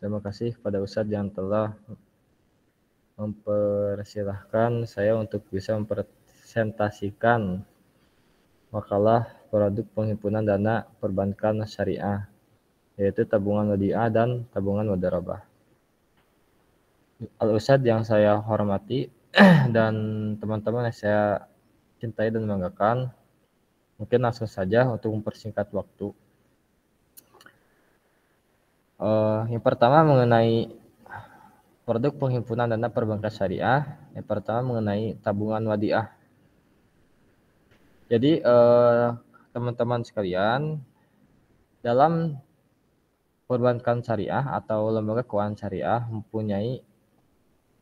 Terima kasih kepada Ustadz yang telah mempersilahkan saya untuk bisa mempresentasikan makalah produk penghimpunan dana perbankan syariah, yaitu tabungan wadiah dan tabungan mudharabah. Al-Ustadz yang saya hormati dan teman-teman yang saya cintai dan banggakan, mungkin langsung saja untuk mempersingkat waktu. Yang pertama mengenai produk penghimpunan dana perbankan syariah. Yang pertama mengenai tabungan wadiah. Jadi teman-teman sekalian, dalam perbankan syariah atau lembaga keuangan syariah mempunyai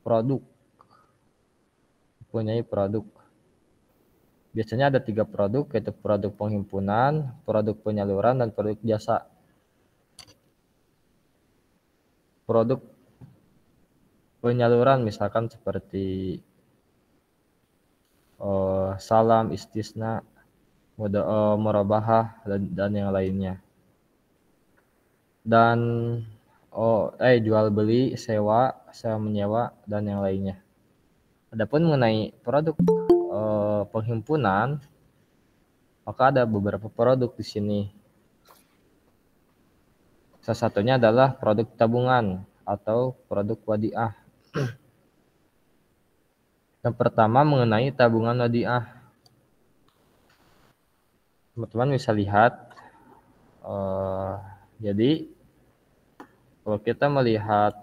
produk. Biasanya ada 3 produk, yaitu produk penghimpunan, produk penyaluran, dan produk jasa. Produk penyaluran misalkan seperti salam, istisna, murabahah, dan yang lainnya. Dan jual beli, sewa menyewa, dan yang lainnya. Adapun mengenai produk penghimpunan, maka ada beberapa produk di sini. Salah satunya adalah produk tabungan atau produk wadiah. Yang pertama mengenai tabungan wadiah. Teman-teman bisa lihat, jadi kalau kita melihat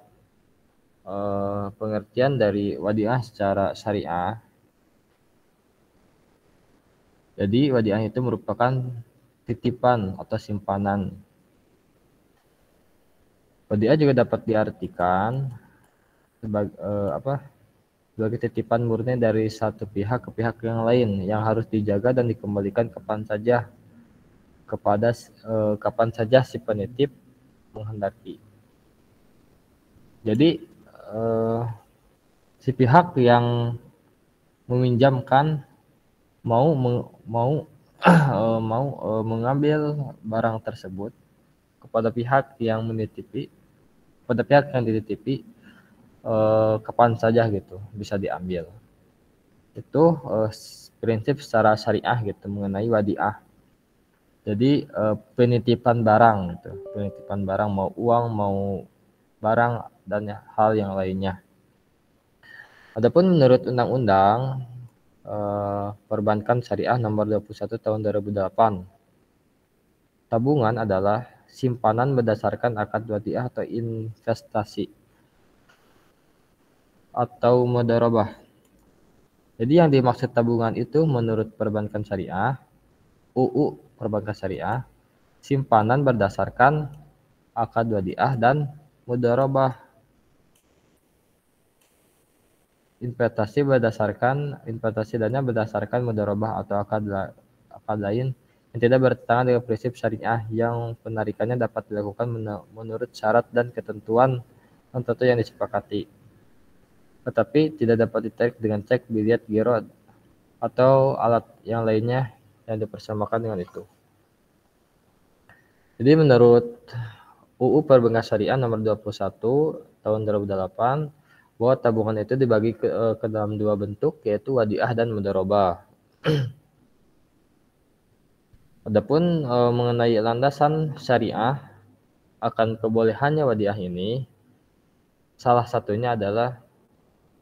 pengertian dari wadiah secara syariah, jadi wadiah itu merupakan titipan atau simpanan. Wadiah juga dapat diartikan sebagai titipan murni dari satu pihak ke pihak yang lain yang harus dijaga dan dikembalikan kapan saja si penitip menghendaki. Jadi si pihak yang meminjamkan mau mengambil barang tersebut kepada pihak yang dititipi kapan saja gitu bisa diambil. Itu prinsip secara syariah gitu mengenai wadiah. Jadi penitipan barang gitu, penitipan barang mau uang, mau barang, dan hal yang lainnya. Adapun menurut Undang-Undang Perbankan Syariah Nomor 21 Tahun 2008, tabungan adalah simpanan berdasarkan akad wadiah atau investasi atau mudharabah. Jadi yang dimaksud tabungan itu menurut Perbankan Syariah, UU Perbankan Syariah, simpanan berdasarkan akad wadiah dan mudharabah. Investasi dana berdasarkan mudharabah atau akad lain yang tidak bertentangan dengan prinsip syariah yang penarikannya dapat dilakukan menurut syarat dan ketentuan tertentu yang disepakati, tetapi tidak dapat ditarik dengan cek, biliet, giro, atau alat yang lainnya yang dipersamakan dengan itu. Jadi menurut UU Perbankan Syariah Nomor 21 Tahun 2008, bahwa tabungan itu dibagi ke dalam 2 bentuk, yaitu wadiah dan mudharabah. Adapun mengenai landasan syariah akan kebolehannya wadiah ini, salah satunya adalah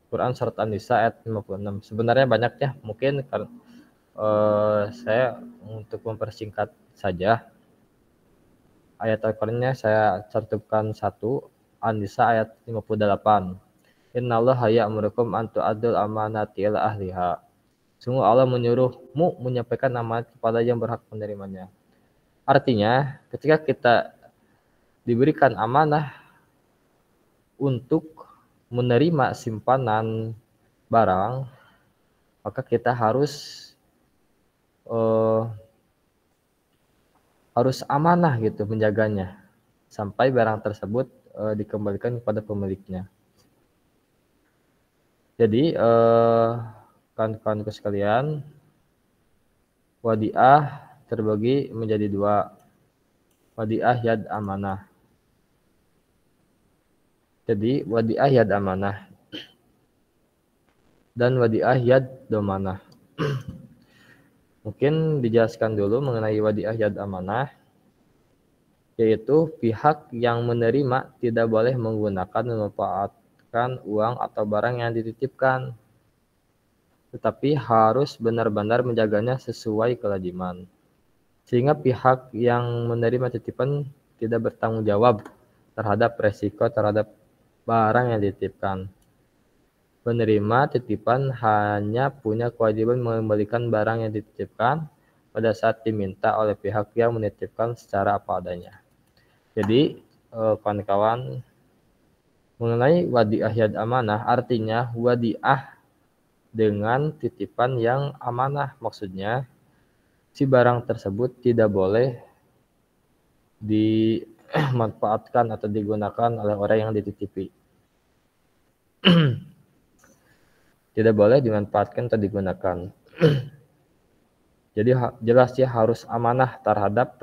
Quran Surat An-Nisa ayat 56. Sebenarnya banyak ya, mungkin saya untuk mempersingkat saja, ayat Al-Qur'annya saya cantumkan satu, An-Nisa ayat 58. Innallaha ya'murukum an tu'addul amanati ila ahliha. Sungguh Allah menyuruhmu menyampaikan amanat kepada yang berhak menerimanya. Artinya, ketika kita diberikan amanah untuk menerima simpanan barang, maka kita harus amanah gitu menjaganya sampai barang tersebut dikembalikan kepada pemiliknya. Jadi kawan-kawanku sekalian, wadiah terbagi menjadi 2. Wadiah yad amanah. Jadi wadiah yad amanah dan wadiah yad domanah. Mungkin dijelaskan dulu mengenai wadiah yad amanah, yaitu pihak yang menerima tidak boleh menggunakan memanfaatkan uang atau barang yang dititipkan, tetapi harus benar-benar menjaganya sesuai kelaziman. Sehingga pihak yang menerima titipan tidak bertanggung jawab terhadap resiko terhadap barang yang dititipkan. Penerima titipan hanya punya kewajiban mengembalikan barang yang dititipkan pada saat diminta oleh pihak yang menitipkan secara apa adanya. Jadi, kawan-kawan, mengenai wadiah yad amanah, artinya wadiah dengan titipan yang amanah. Maksudnya, si barang tersebut tidak boleh dimanfaatkan atau digunakan oleh orang yang dititipi. Tidak boleh dimanfaatkan atau digunakan. Jadi jelas ya harus amanah terhadap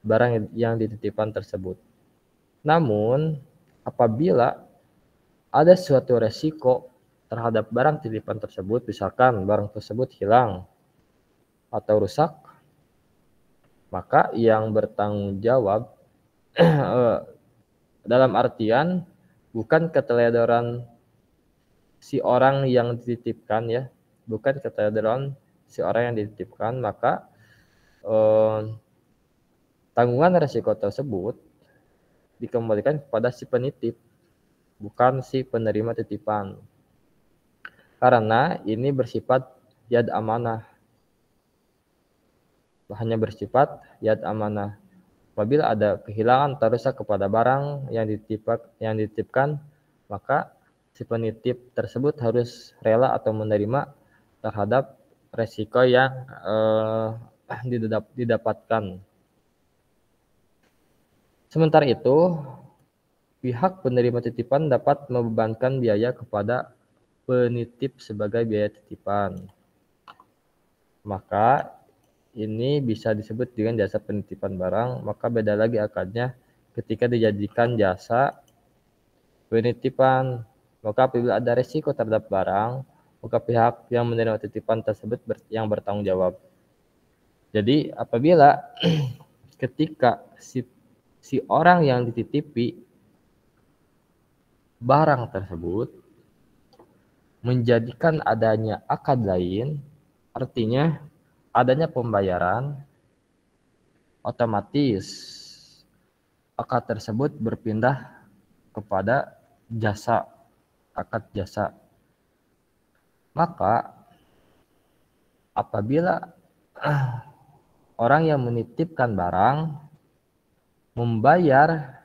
barang yang dititipkan tersebut. Namun, apabila ada suatu resiko terhadap barang titipan tersebut, misalkan barang tersebut hilang atau rusak, maka yang bertanggung jawab dalam artian bukan keteledoran si orang yang dititipkan ya, bukan keteledoran si orang yang dititipkan, maka tanggungan resiko tersebut dikembalikan kepada si penitip, bukan si penerima titipan. Karena ini bersifat yad amanah. Hanya bersifat yad amanah. Apabila ada kehilangan atau rusak kepada barang yang dititipkan, maka si penitip tersebut harus rela atau menerima terhadap resiko yang didapatkan. Sementara itu, pihak penerima titipan dapat membebankan biaya kepada penitip sebagai biaya titipan. Maka ini bisa disebut dengan jasa penitipan barang, maka beda lagi akadnya ketika dijadikan jasa penitipan. Maka apabila ada resiko terhadap barang, maka pihak yang menerima titipan tersebut yang bertanggung jawab. Jadi apabila ketika si orang yang dititipi barang tersebut menjadikan adanya akad lain, artinya adanya pembayaran, otomatis akad tersebut berpindah kepada jasa, akad jasa. Maka apabila orang yang menitipkan barang membayar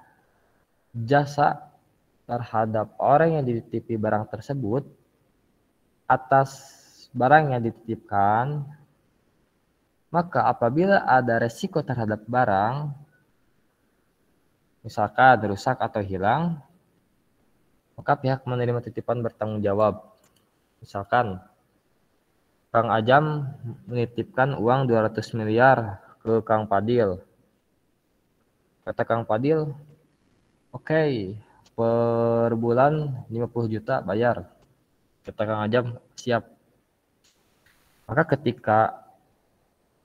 jasa terhadap orang yang dititipi barang tersebut atas barang yang dititipkan, maka apabila ada resiko terhadap barang, misalkan rusak atau hilang, maka pihak menerima titipan bertanggung jawab. Misalkan Kang Ajam menitipkan uang 200 miliar ke Kang Padil. Kata Kang Padil, oke, per bulan 50 juta bayar. Kata Kang Ajam, siap. Maka ketika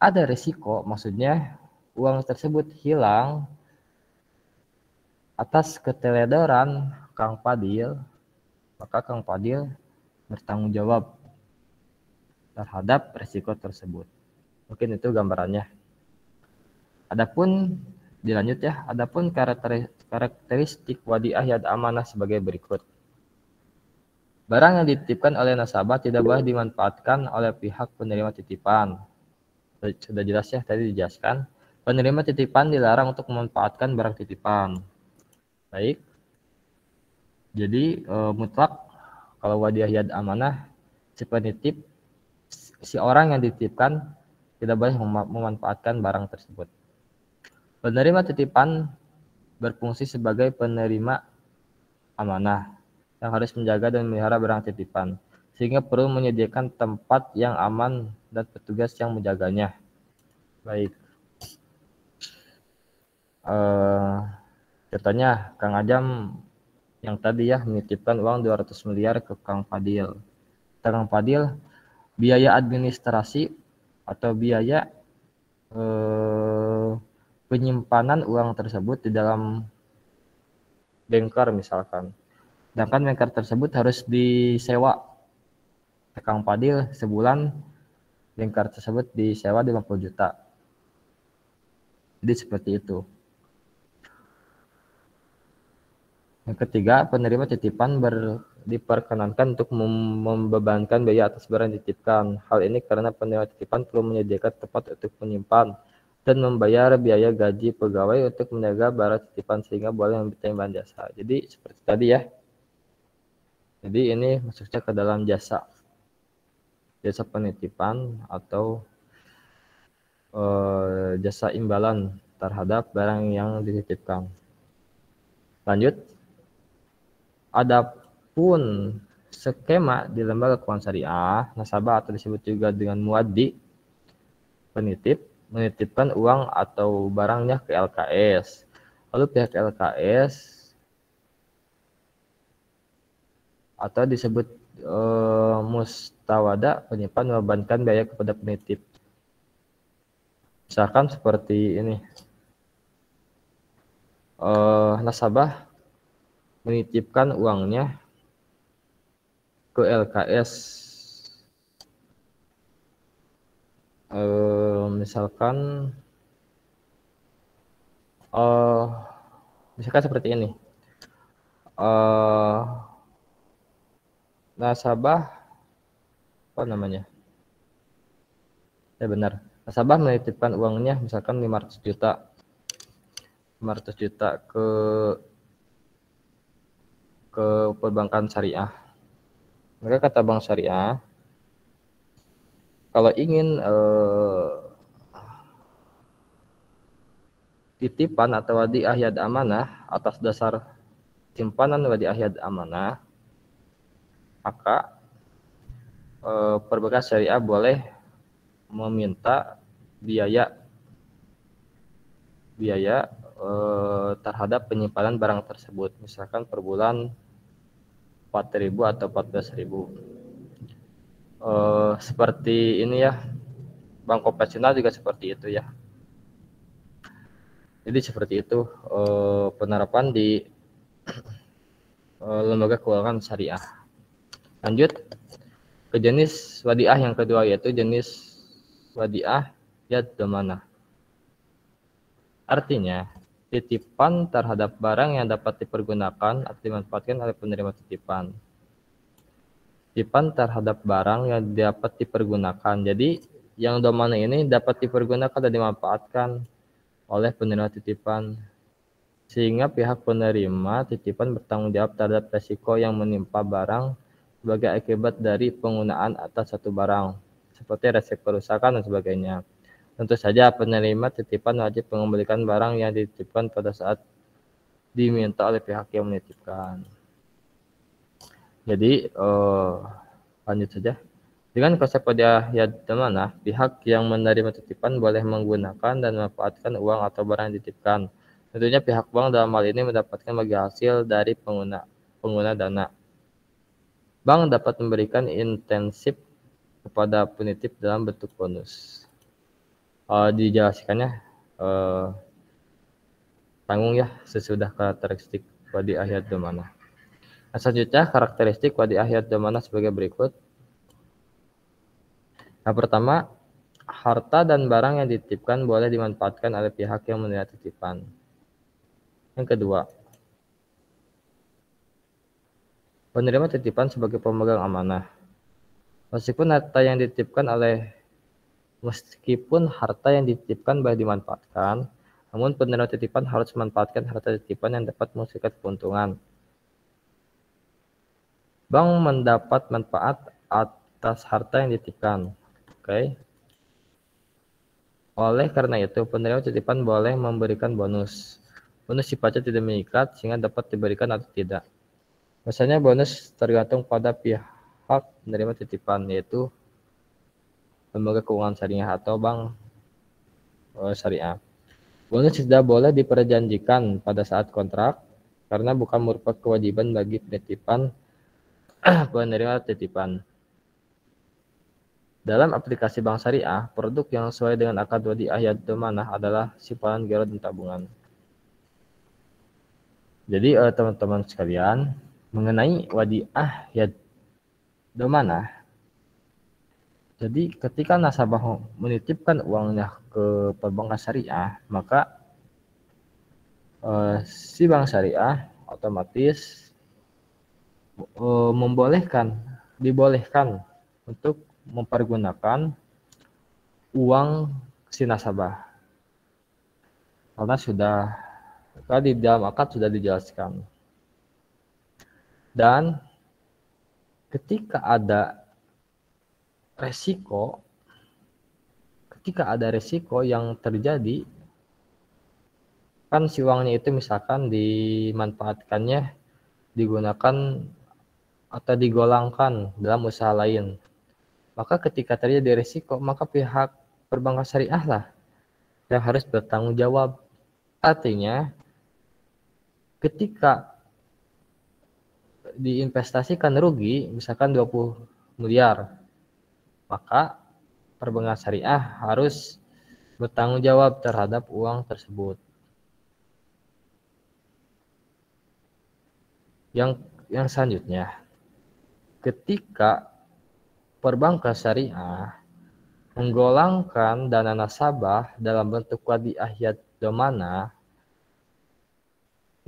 ada resiko, maksudnya uang tersebut hilang atas keteledoran Kang Padil, maka Kang Padil bertanggung jawab terhadap resiko tersebut. Mungkin itu gambarannya. Adapun dilanjut ya, adapun karakteristik wadiah yad amanah sebagai berikut. Barang yang dititipkan oleh nasabah tidak boleh dimanfaatkan oleh pihak penerima titipan. Sudah jelas ya, tadi dijelaskan. Penerima titipan dilarang untuk memanfaatkan barang titipan. Baik. Jadi mutlak kalau wadiah yad amanah si penitip, si orang yang dititipkan tidak boleh memanfaatkan barang tersebut. Penerima titipan berfungsi sebagai penerima amanah yang harus menjaga dan memelihara barang titipan, sehingga perlu menyediakan tempat yang aman dan petugas yang menjaganya. Baik. Contohnya Kang Ajam yang tadi ya, menitipkan uang 200 miliar ke Kang Fadil. Kang Fadil, biaya administrasi atau biaya penyimpanan uang tersebut di dalam banker misalkan. Sedangkan banker tersebut harus disewa ke Kang Fadil sebulan, banker tersebut disewa 50 juta. Jadi seperti itu. Yang ketiga, penerima titipan diperkenankan untuk membebankan biaya atas barang yang dititipkan. Hal ini karena penerima titipan perlu menyediakan tempat untuk menyimpan dan membayar biaya gaji pegawai untuk menjaga barang titipan sehingga boleh meminta imbalan jasa. Jadi seperti tadi ya. Jadi ini masuknya ke dalam jasa penitipan atau jasa imbalan terhadap barang yang dititipkan. Lanjut. Adapun skema di lembaga keuangan syariah, nasabah atau disebut juga dengan muaddi, penitip, menitipkan uang atau barangnya ke LKS. Lalu pihak LKS atau disebut mustawada, penyimpan membebankan biaya kepada penitip. Misalkan seperti ini, nasabah menitipkan uangnya ke LKS, misalkan seperti ini, nasabah apa namanya? Ya benar, nasabah menitipkan uangnya misalkan 500 juta ke perbankan syariah. Maka kata bank syariah, kalau ingin titipan atau wadiah yad amanah atas dasar simpanan wadiah yad amanah, maka perbankan syariah boleh meminta biaya terhadap penyimpanan barang tersebut, misalkan per bulan 4.000 atau 14.000. Seperti ini ya, bank konvensional juga seperti itu ya. Jadi seperti itu penerapan di lembaga keuangan syariah. Lanjut ke jenis wadiah yang kedua, yaitu jenis wadiah yad damanah. Artinya, titipan terhadap barang yang dapat dipergunakan atau dimanfaatkan oleh penerima titipan. Titipan terhadap barang yang dapat dipergunakan. Jadi, yang damanah ini dapat dipergunakan dan dimanfaatkan oleh penerima titipan, sehingga pihak penerima titipan bertanggung jawab terhadap resiko yang menimpa barang sebagai akibat dari penggunaan atas satu barang, seperti resiko kerusakan dan sebagainya. Tentu saja penerima titipan wajib mengembalikan barang yang dititipkan pada saat diminta oleh pihak yang menitipkan. Jadi lanjut saja. Dengan konsep wadiah yad damanah, pihak yang menerima titipan boleh menggunakan dan memanfaatkan uang atau barang yang dititipkan. Tentunya pihak bank dalam hal ini mendapatkan bagi hasil dari pengguna dana. Bank dapat memberikan intensif kepada penitip dalam bentuk bonus. Dijelaskannya tanggung ya sesudah karakteristik wadiah yad damanah. Nah, selanjutnya karakteristik wadiah yad damanah sebagai berikut. Yang pertama, harta dan barang yang dititipkan boleh dimanfaatkan oleh pihak yang menerima titipan. Yang kedua, penerima titipan sebagai pemegang amanah. Meskipun harta yang dititipkan boleh dimanfaatkan, namun penerima titipan harus memanfaatkan harta titipan yang dapat menghasilkan keuntungan. Bank mendapat manfaat atas harta yang dititipkan. Oke. Oleh karena itu, penerima titipan boleh memberikan bonus. Bonus sifatnya tidak mengikat sehingga dapat diberikan atau tidak. Biasanya bonus tergantung pada pihak penerima titipan, yaitu lembaga keuangan syariah atau bank syariah. Bonus tidak boleh diperjanjikan pada saat kontrak karena bukan merupakan kewajiban bagi penerima titipan. Dalam aplikasi bank syariah, produk yang sesuai dengan akad wadiah yad domanah adalah simpanan giro dan tabungan. Jadi teman-teman sekalian, mengenai wadiah yad domanah, jadi ketika nasabah menitipkan uangnya ke perbankan syariah, maka si bank syariah otomatis dibolehkan untuk mempergunakan uang si nasabah karena di dalam akad sudah dijelaskan. Dan ketika ada resiko yang terjadi, kan si uangnya itu misalkan dimanfaatkannya digunakan atau digolangkan dalam usaha lain, maka ketika terjadi resiko, maka pihak perbankan syariah lah yang harus bertanggung jawab. Artinya ketika diinvestasikan rugi misalkan 20 miliar, maka perbankan syariah harus bertanggung jawab terhadap uang tersebut. Yang selanjutnya, ketika perbankan syariah menggolangkan dana nasabah dalam bentuk wadiah yad domanah,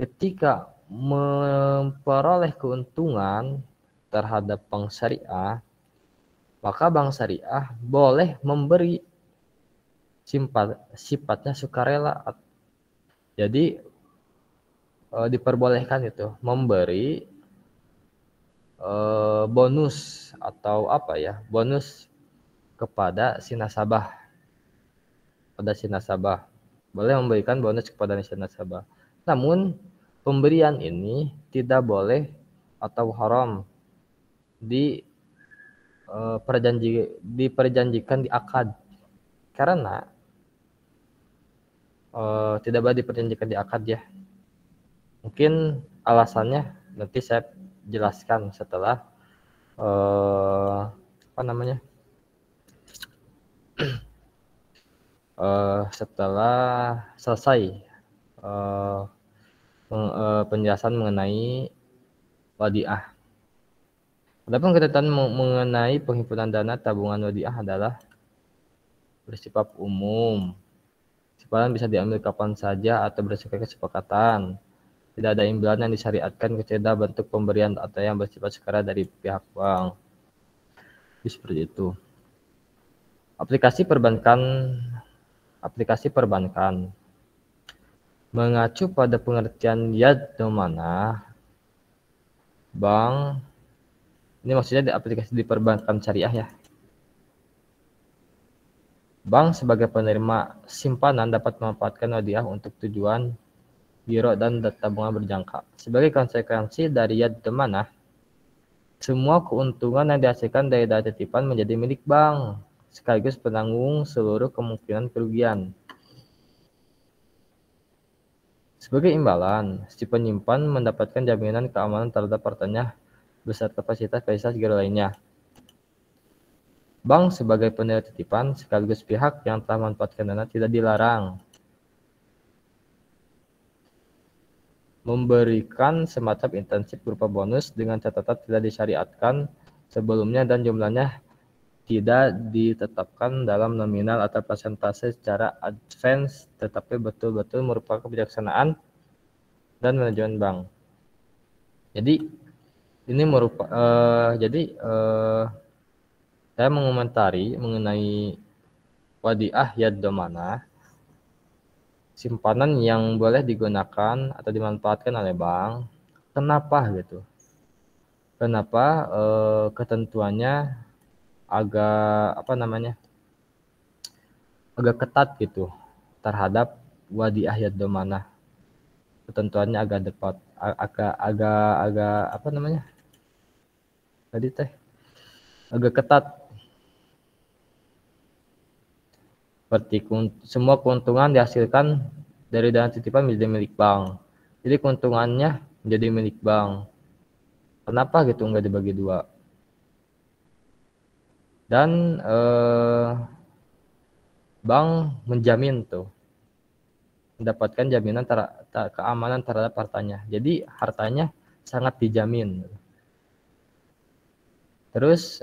ketika memperoleh keuntungan terhadap bank syariah, maka bank syariah boleh memberi sifatnya sukarela. Jadi diperbolehkan itu memberi bonus atau bonus kepada si nasabah. Boleh memberikan bonus kepada si nasabah. Namun pemberian ini tidak boleh atau haram diperjanjikan di akad, karena tidak boleh diperjanjikan di akad ya. Mungkin alasannya nanti saya jelaskan setelah setelah selesai penjelasan mengenai wadiah. Adapun ketentuan mengenai penghimpunan dana tabungan wadiah adalah bersifat umum. Simpanan bisa diambil kapan saja atau berdasarkan kesepakatan. Tidak ada imbalan yang disyariatkan kecuali bentuk pemberian atau yang bersifat sukarela dari pihak bank. Seperti itu. Aplikasi perbankan mengacu pada pengertian yad domanah bank. Ini maksudnya di aplikasi di perbankan syariah ya. Bank sebagai penerima simpanan dapat memanfaatkan wadiah untuk tujuan giro dan tabungan berjangka. Sebagai konsekuensi dari yad domanah, semua keuntungan yang dihasilkan dari dana titipan menjadi milik bank, sekaligus penanggung seluruh kemungkinan kerugian. Sebagai imbalan, si penyimpan mendapatkan jaminan keamanan terhadap hartanya beserta fasilitas giro lainnya. Bank sebagai penerima titipan sekaligus pihak yang telah memanfaatkan dana tidak dilarang memberikan semacam intensif berupa bonus dengan catatan tidak disyariatkan sebelumnya dan jumlahnya tidak ditetapkan dalam nominal atau persentase secara advance, tetapi betul-betul merupakan kebijaksanaan dan manajemen bank. Jadi ini saya mengomentari mengenai wadiah yad domanah, simpanan yang boleh digunakan atau dimanfaatkan oleh bank. Kenapa gitu? Kenapa ketentuannya agak agak ketat gitu terhadap wadiah yad domanah? Ketentuannya agak agak ketat. Seperti semua keuntungan dihasilkan dari dana titipan menjadi milik bank. Jadi keuntungannya menjadi milik bank. Kenapa gitu nggak dibagi dua? Dan bank menjamin tuh, mendapatkan jaminan keamanan terhadap hartanya. Jadi hartanya sangat dijamin. Terus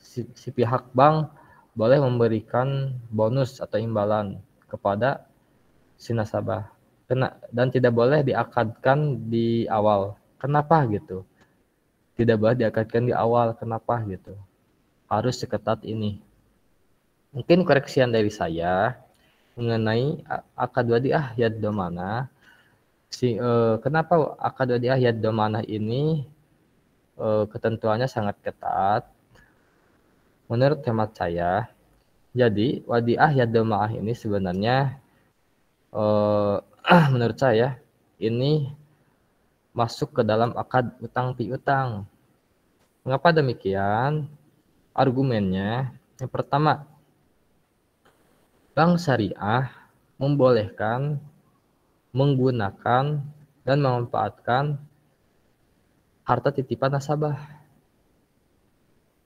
si pihak bank boleh memberikan bonus atau imbalan kepada si nasabah. Dan tidak boleh diakadkan di awal. Kenapa gitu? Tidak boleh diakadkan di awal. Kenapa gitu? Harus seketat ini. Mungkin koreksian dari saya mengenai akad wadiah yad domana. Kenapa akad wadiah yad domana ini ketentuannya sangat ketat? Menurut hemat saya, jadi wadiah yad domaah ini sebenarnya menurut saya ini masuk ke dalam akad utang piutang. Mengapa demikian? Argumennya, yang pertama, bank syariah membolehkan menggunakan dan memanfaatkan harta titipan nasabah.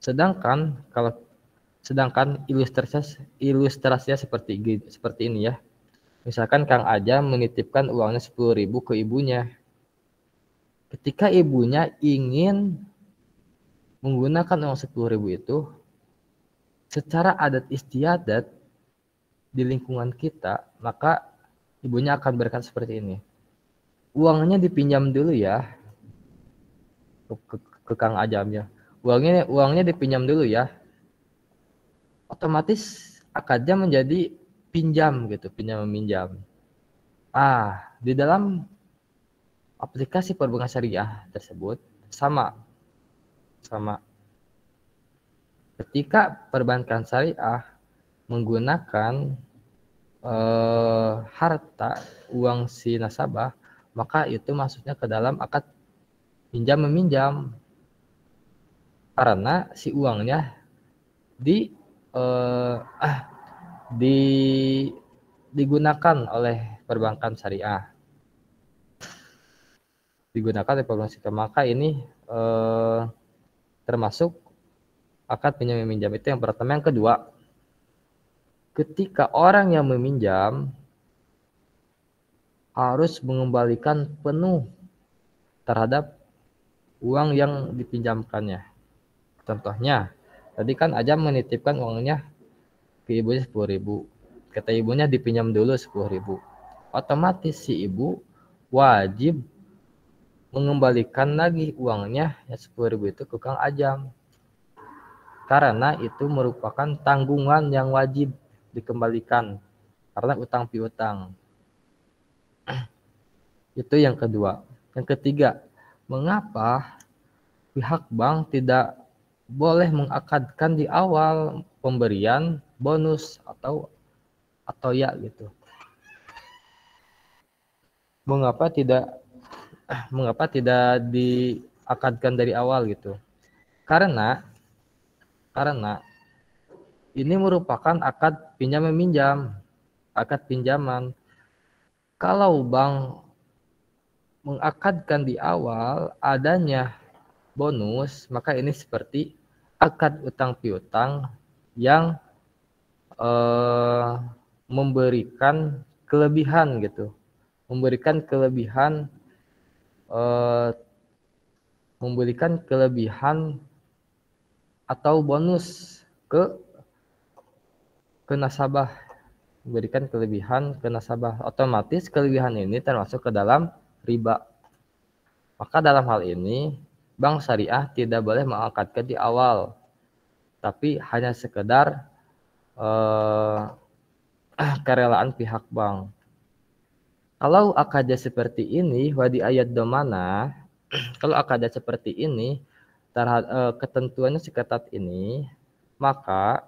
Sedangkan ilustrasinya seperti ini ya. Misalkan Kang Aja menitipkan uangnya 10.000 ke ibunya. Ketika ibunya ingin menggunakan uang 10.000 itu, secara adat istiadat di lingkungan kita, maka ibunya akan berkata seperti ini. Uangnya dipinjam dulu ya ke Kang Ajamnya. Uangnya dipinjam dulu ya. Otomatis akadnya menjadi pinjam gitu, pinjam meminjam. Di dalam aplikasi perbankan syariah tersebut sama. Ketika perbankan syariah menggunakan harta uang si nasabah, maka itu masuknya ke dalam akad pinjam meminjam karena si uangnya digunakan oleh perbankan syariah, maka ini termasuk akad pinjam meminjam. Itu yang pertama. Yang kedua, ketika orang yang meminjam harus mengembalikan penuh terhadap uang yang dipinjamkannya. Contohnya, tadi kan Ajam menitipkan uangnya ke ibunya 10.000. Kata ibunya dipinjam dulu 10.000. Otomatis si ibu wajib mengembalikan lagi uangnya ya 10.000 itu ke Kang Ajam. Karena itu merupakan tanggungan yang wajib dikembalikan karena utang piutang. Itu yang kedua. Yang ketiga, mengapa pihak bank tidak boleh mengakadkan di awal pemberian bonus atau ya gitu? Mengapa tidak diakadkan dari awal gitu? Karena ini merupakan akad pinjam meminjam, akad pinjaman. Kalau bank mengakadkan di awal adanya bonus, maka ini seperti akad utang piutang yang memberikan kelebihan gitu, memberikan kelebihan atau bonus ke nasabah, memberikan kelebihan ke nasabah. Otomatis kelebihan ini termasuk ke dalam riba. Maka dalam hal ini bank syariah tidak boleh mengakadkan di awal, tapi hanya sekedar kerelaan pihak bank. Kalau akadnya seperti ini, wadi ayat domana, kalau akadnya seperti ini, ketentuannya seketat ini, maka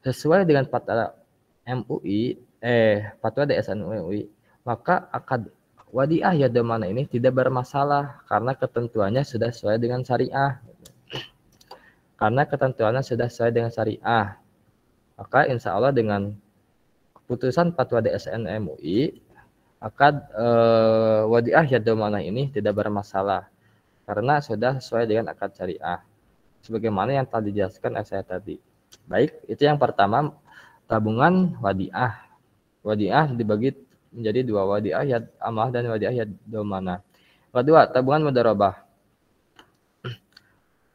sesuai dengan fatwa DSN MUI, maka akad wadiah ya domana ini tidak bermasalah karena ketentuannya sudah sesuai dengan syariah. Maka insya Allah dengan keputusan fatwa DSN MUI, Akad wadiah yad domanah ini tidak bermasalah karena sudah sesuai dengan akad syariah sebagaimana yang telah dijelaskan saya tadi. Baik, itu yang pertama, tabungan wadiah. Wadiah dibagi menjadi dua, wadiah yad amalah dan wadiah yad domanah. Kedua, tabungan mudharabah.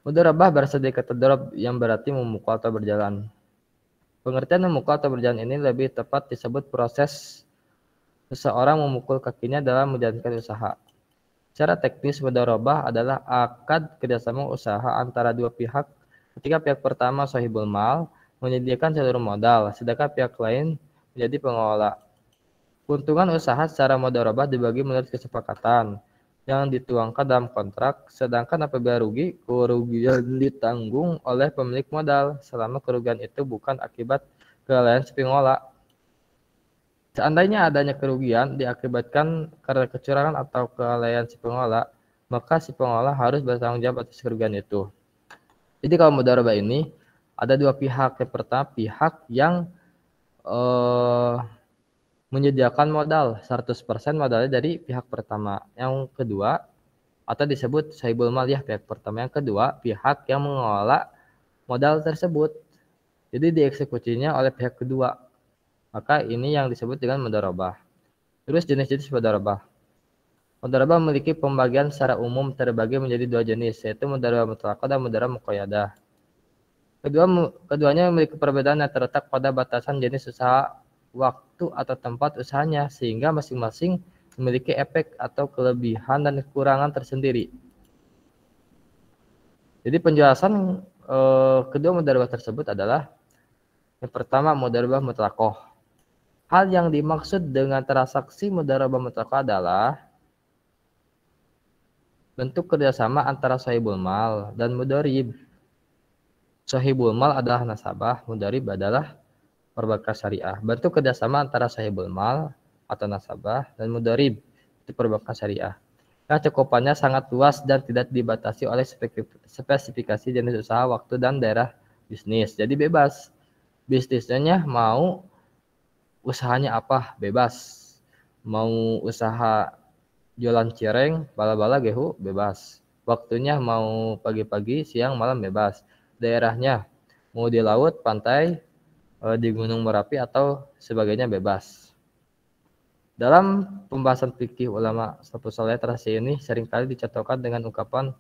Mudharabah berasal dari kata darab yang berarti memukul atau berjalan. Pengertian memukul atau berjalan ini lebih tepat disebut proses seseorang memukul kakinya dalam menjalankan usaha. Secara teknis, mudharabah adalah akad kerjasama usaha antara dua pihak ketika pihak pertama sahibul mal menyediakan seluruh modal, sedangkan pihak lain menjadi pengelola. Keuntungan usaha secara mudharabah dibagi menurut kesepakatan yang dituangkan dalam kontrak, sedangkan apabila rugi, kerugian ditanggung oleh pemilik modal selama kerugian itu bukan akibat kelalaian si pengelola. Seandainya adanya kerugian diakibatkan karena kecurangan atau kelalaian si pengelola, maka si pengelola harus bertanggung jawab atas kerugian itu. Jadi kalau mudharabah ini ada dua pihak. Yang pertama pihak yang menyediakan modal 100% modalnya dari pihak pertama. Yang kedua atau disebut sahibul mal ya, pihak pertama. Yang kedua pihak yang mengelola modal tersebut. Jadi dieksekusinya oleh pihak kedua. Maka ini yang disebut dengan mudharabah. Terus jenis-jenis mudharabah. Mudharabah memiliki pembagian secara umum terbagi menjadi dua jenis, yaitu mudharabah mutlaqah dan mudharabah muqayyadah. Keduanya memiliki perbedaan yang terletak pada batasan jenis usaha, waktu atau tempat usahanya, sehingga masing-masing memiliki efek atau kelebihan dan kekurangan tersendiri. Jadi penjelasan kedua mudharabah tersebut adalah yang pertama mudharabah mutlaqah. Hal yang dimaksud dengan transaksi mudharabah mutlaqah adalah bentuk kerjasama antara sahibul mal dan mudharib. Sahibul mal adalah nasabah, mudharib adalah perbankan syariah. Bentuk kerjasama antara sahibul mal atau nasabah dan mudharib itu perbankan syariah. Yang cakupannya sangat luas dan tidak dibatasi oleh spesifikasi jenis usaha, waktu, dan daerah bisnis. Jadi bebas. Bisnisnya mau usahanya apa? Bebas. Mau usaha jualan cireng, bala-bala gehu, bebas. Waktunya mau pagi-pagi, siang, malam, bebas. Daerahnya mau di laut, pantai, di Gunung Merapi atau sebagainya, bebas. Dalam pembahasan fikih ulama salafus saleh terakhir ini seringkali dicocokkan dengan ungkapan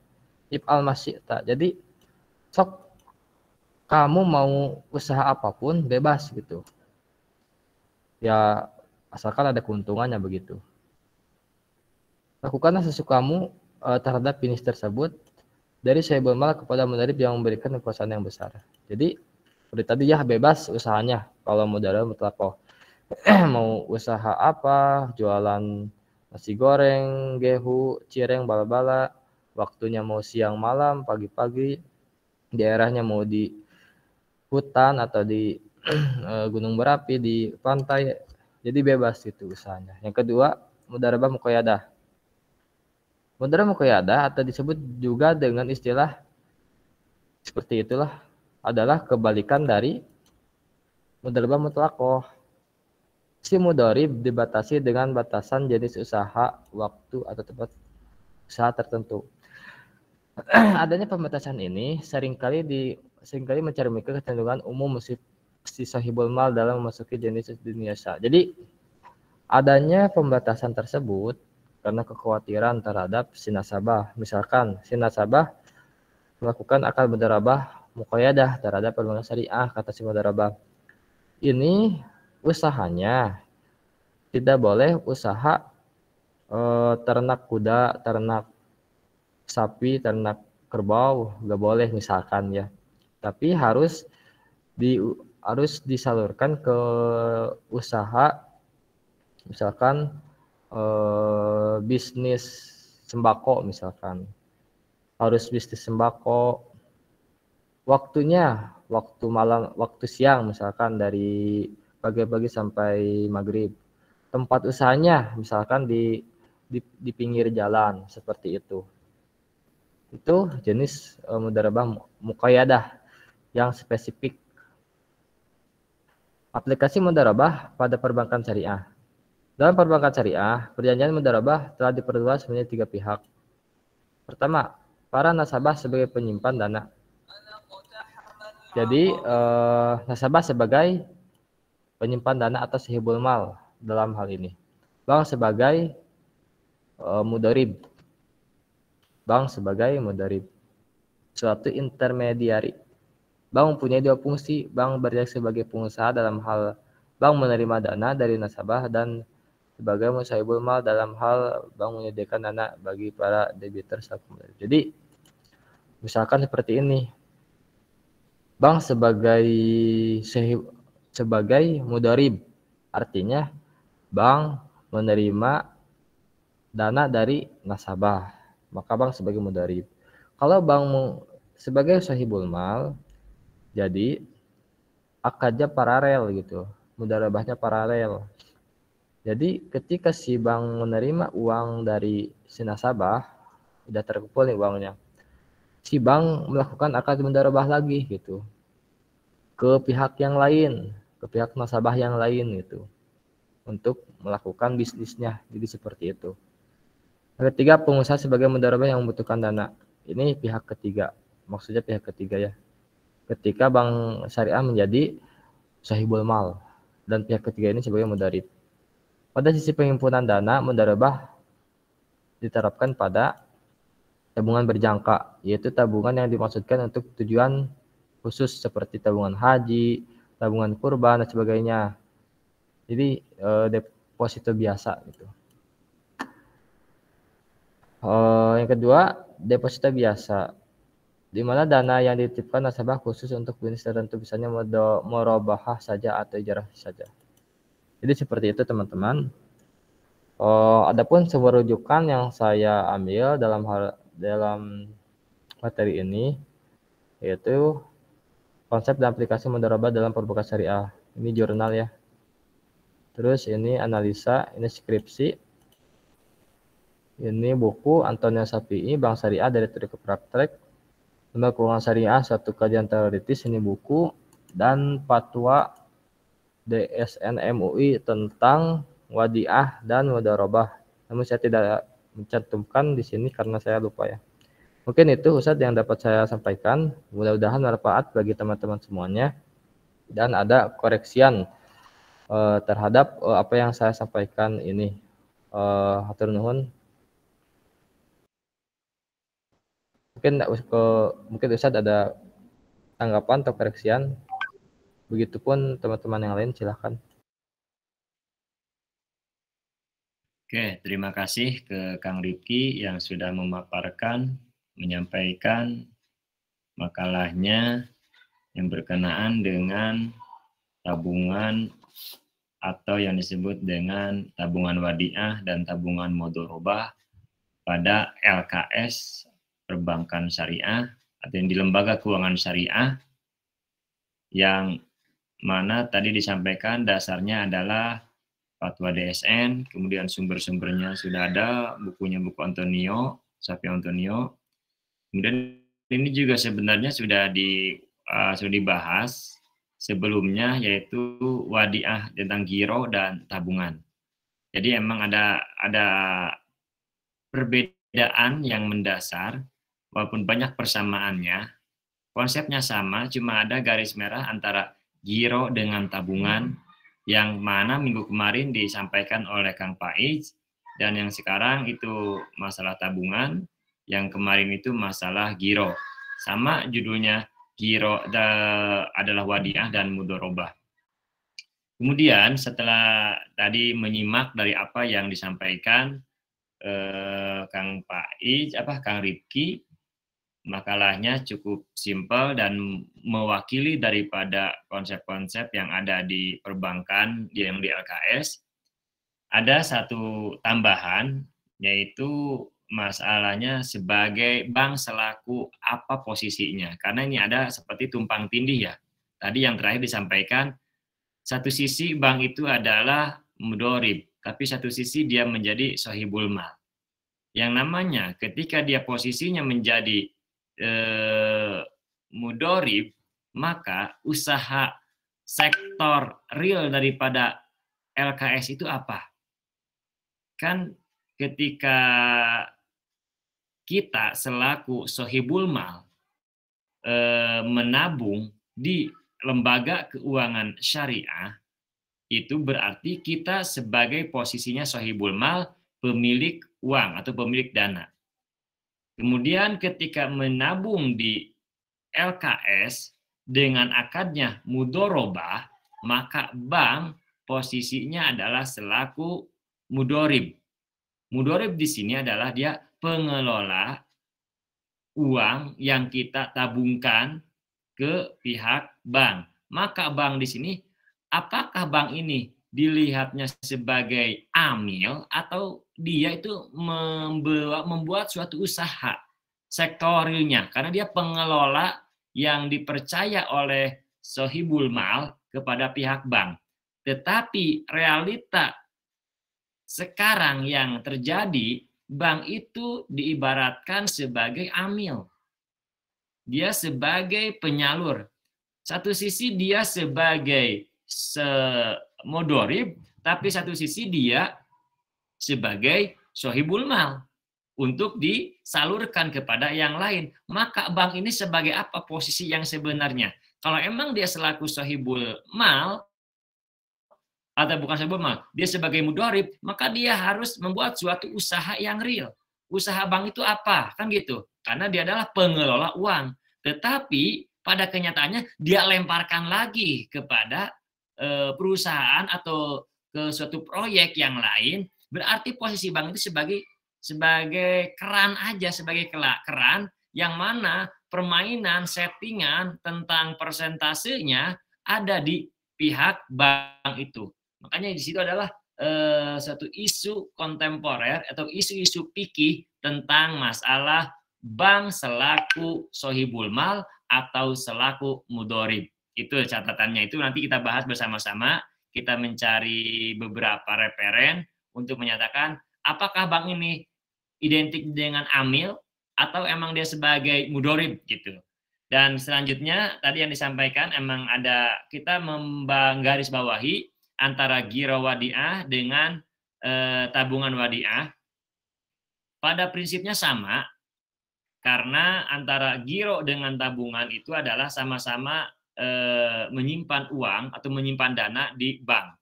if'al masyi'ta. Jadi sok kamu mau usaha apapun bebas gitu. Ya asalkan ada keuntungannya begitu. Lakukanlah sesukamu terhadap bisnis tersebut dari sahibul mal kepada mudharib yang memberikan kekuasaan yang besar. Jadi seperti tadi ya bebas usahanya kalau mudharib mutlaqah. Mau usaha apa, jualan nasi goreng, gehu, cireng, bala-bala, waktunya mau siang malam, pagi-pagi, daerahnya mau di hutan atau di gunung berapi, di pantai, jadi bebas itu usahanya. Yang kedua, mudharabah muqayyadah. Mudharabah muqayyadah atau disebut juga dengan istilah seperti itulah adalah kebalikan dari mudharabah mutlaqah. Si mudharib dibatasi dengan batasan jenis usaha, waktu atau tempat usaha tertentu. Adanya pembatasan ini seringkali mencerminkan kecenderungan umum si sahibul mal dalam memasuki jenis dunia usaha. Jadi adanya pembatasan tersebut karena kekhawatiran terhadap si nasabah. Misalkan si nasabah melakukan akad mudharabah muqayyadah terhadap perbankan syariah, kata si mudharabah. Ini usahanya tidak boleh usaha ternak kuda, ternak sapi, ternak kerbau, nggak boleh misalkan ya. Tapi harus disalurkan ke usaha misalkan bisnis sembako misalkan. Harus bisnis sembako. Waktunya waktu malam, waktu siang misalkan dari pagi-pagi sampai maghrib. Tempat usahanya misalkan di pinggir jalan seperti itu. Itu jenis mudharabah muqayyadah yang spesifik. Aplikasi mudharabah pada perbankan syariah. Dalam perbankan syariah, perjanjian mudharabah telah diperluas menjadi 3 pihak. Pertama, para nasabah sebagai penyimpan dana. Jadi, nasabah sebagai penyimpan dana atau sahibul mal dalam hal ini. Bank sebagai mudharib. Bank sebagai mudharib. Suatu intermediari. Bank mempunyai 2 fungsi. Bank bertindak sebagai pengusaha dalam hal bank menerima dana dari nasabah dan sebagai musahibul mal dalam hal bank menyediakan dana bagi para debitur selaku mudharib. Jadi, misalkan seperti ini. Bank sebagai mudharib. Artinya bank menerima dana dari nasabah, maka bank sebagai mudharib. Kalau bank sebagai sahibul mal, jadi akadnya paralel gitu, mudharabahnya paralel. Jadi ketika si bank menerima uang dari si nasabah, udah terkumpul nih uangnya, si bank melakukan akad mudharabah lagi gitu ke pihak yang lain, ke pihak nasabah yang lain gitu, untuk melakukan bisnisnya. Jadi seperti itu. Yang ketiga, pengusaha sebagai mudharabah yang membutuhkan dana. Ini pihak ketiga, maksudnya pihak ketiga ya. Ketika bank syariah menjadi sahibul mal dan pihak ketiga ini sebagai mudharib. Pada sisi penghimpunan dana, mudharabah diterapkan pada tabungan berjangka, yaitu tabungan yang dimaksudkan untuk tujuan khusus seperti tabungan haji, tabungan kurban dan sebagainya. Jadi deposito biasa gitu. Yang kedua, deposito biasa, di mana dana yang dititipkan nasabah khusus untuk bisnis tertentu, misalnya murabahah saja atau ijarah saja. Jadi seperti itu teman-teman. Adapun sumber rujukan yang saya ambil dalam materi ini, yaitu konsep dan aplikasi mudharabah dalam perbankan syariah. Ini jurnal ya. Terus ini analisa, ini skripsi. Ini buku Antonia Sapi'i, Bank Syariah dari Teori ke Praktek. Lembaga Keuangan Syariah, Satu Kajian Teoritis, ini buku. Dan Fatwa DSN MUI tentang wadiah dan mudharabah. Namun saya tidak mencantumkan di sini karena saya lupa ya. Mungkin itu Ustadz yang dapat saya sampaikan. Mudah-mudahan bermanfaat bagi teman-teman semuanya. Dan ada koreksian terhadap apa yang saya sampaikan ini. Hatur nuhun. Mungkin Ustadz ada tanggapan atau koreksian. Begitupun teman-teman yang lain, silahkan. Oke, terima kasih ke Kang Rifki yang sudah memaparkan, menyampaikan makalahnya yang berkenaan dengan tabungan atau yang disebut dengan tabungan wadiah dan tabungan mudharabah pada LKS perbankan syariah atau yang di lembaga keuangan syariah, yang mana tadi disampaikan dasarnya adalah Fatwa DSN, kemudian sumber-sumbernya sudah ada, bukunya buku Antonio, Sapi Antonio. Kemudian ini juga sebenarnya sudah dibahas sebelumnya, yaitu wadiah tentang giro dan tabungan. Jadi emang ada perbedaan yang mendasar, walaupun banyak persamaannya. Konsepnya sama, cuma ada garis merah antara giro dengan tabungan, yang mana minggu kemarin disampaikan oleh Kang Faiz, dan yang sekarang itu masalah tabungan, yang kemarin itu masalah giro. Sama judulnya, giro adalah wadiah dan mudharabah. Kemudian setelah tadi menyimak dari apa yang disampaikan Kang Faiz, Kang Rifki, makalahnya cukup simpel dan mewakili daripada konsep-konsep yang ada di perbankan yang di LKS. Ada satu tambahan, yaitu masalahnya sebagai bank selaku apa posisinya. Karena ini ada seperti tumpang tindih ya. Tadi yang terakhir disampaikan, satu sisi bank itu adalah mudharib, tapi satu sisi dia menjadi sahibul mal. Yang namanya ketika dia posisinya menjadi mudharib, maka usaha sektor real daripada LKS itu apa? kan ketika kita selaku sohibul mal menabung di lembaga keuangan syariah, itu berarti kita sebagai posisinya sohibul mal, pemilik uang atau pemilik dana. Kemudian ketika menabung di LKS dengan akadnya mudorobah, maka bank posisinya adalah selaku mudorib. Mudorib di sini adalah dia pengelola uang yang kita tabungkan ke pihak bank. Maka bank di sini, apakah bank ini dilihatnya sebagai amil atau dia itu membuat suatu usaha sektorilnya, karena dia pengelola yang dipercaya oleh sohibul mal kepada pihak bank. Tetapi realita sekarang yang terjadi, bank itu diibaratkan sebagai amil. Dia sebagai penyalur. Satu sisi dia sebagai mudorib, tapi satu sisi dia sebagai sohibul mal untuk disalurkan kepada yang lain. Maka bank ini sebagai apa posisi yang sebenarnya? Kalau emang dia selaku sohibul mal, atau bukan sohibul mal, dia sebagai mudorib, maka dia harus membuat suatu usaha yang real. Usaha bank itu apa? Kan gitu. Karena dia adalah pengelola uang. Tetapi pada kenyataannya dia lemparkan lagi kepada perusahaan atau ke suatu proyek yang lain, berarti posisi bank itu sebagai keran aja, sebagai keran yang mana permainan settingan tentang persentasenya ada di pihak bank itu. Makanya di situ adalah satu isu kontemporer atau isu-isu fikih tentang masalah bank selaku sohibul mal atau selaku mudorib. Itu catatannya, itu nanti kita bahas bersama-sama. Kita mencari beberapa referen untuk menyatakan apakah bank ini identik dengan amil atau emang dia sebagai mudorib gitu. Dan selanjutnya tadi yang disampaikan emang ada kita menggarisbawahi antara giro wadiah dengan tabungan wadiah. Pada prinsipnya sama, karena antara giro dengan tabungan itu adalah sama-sama menyimpan uang atau menyimpan dana di bank.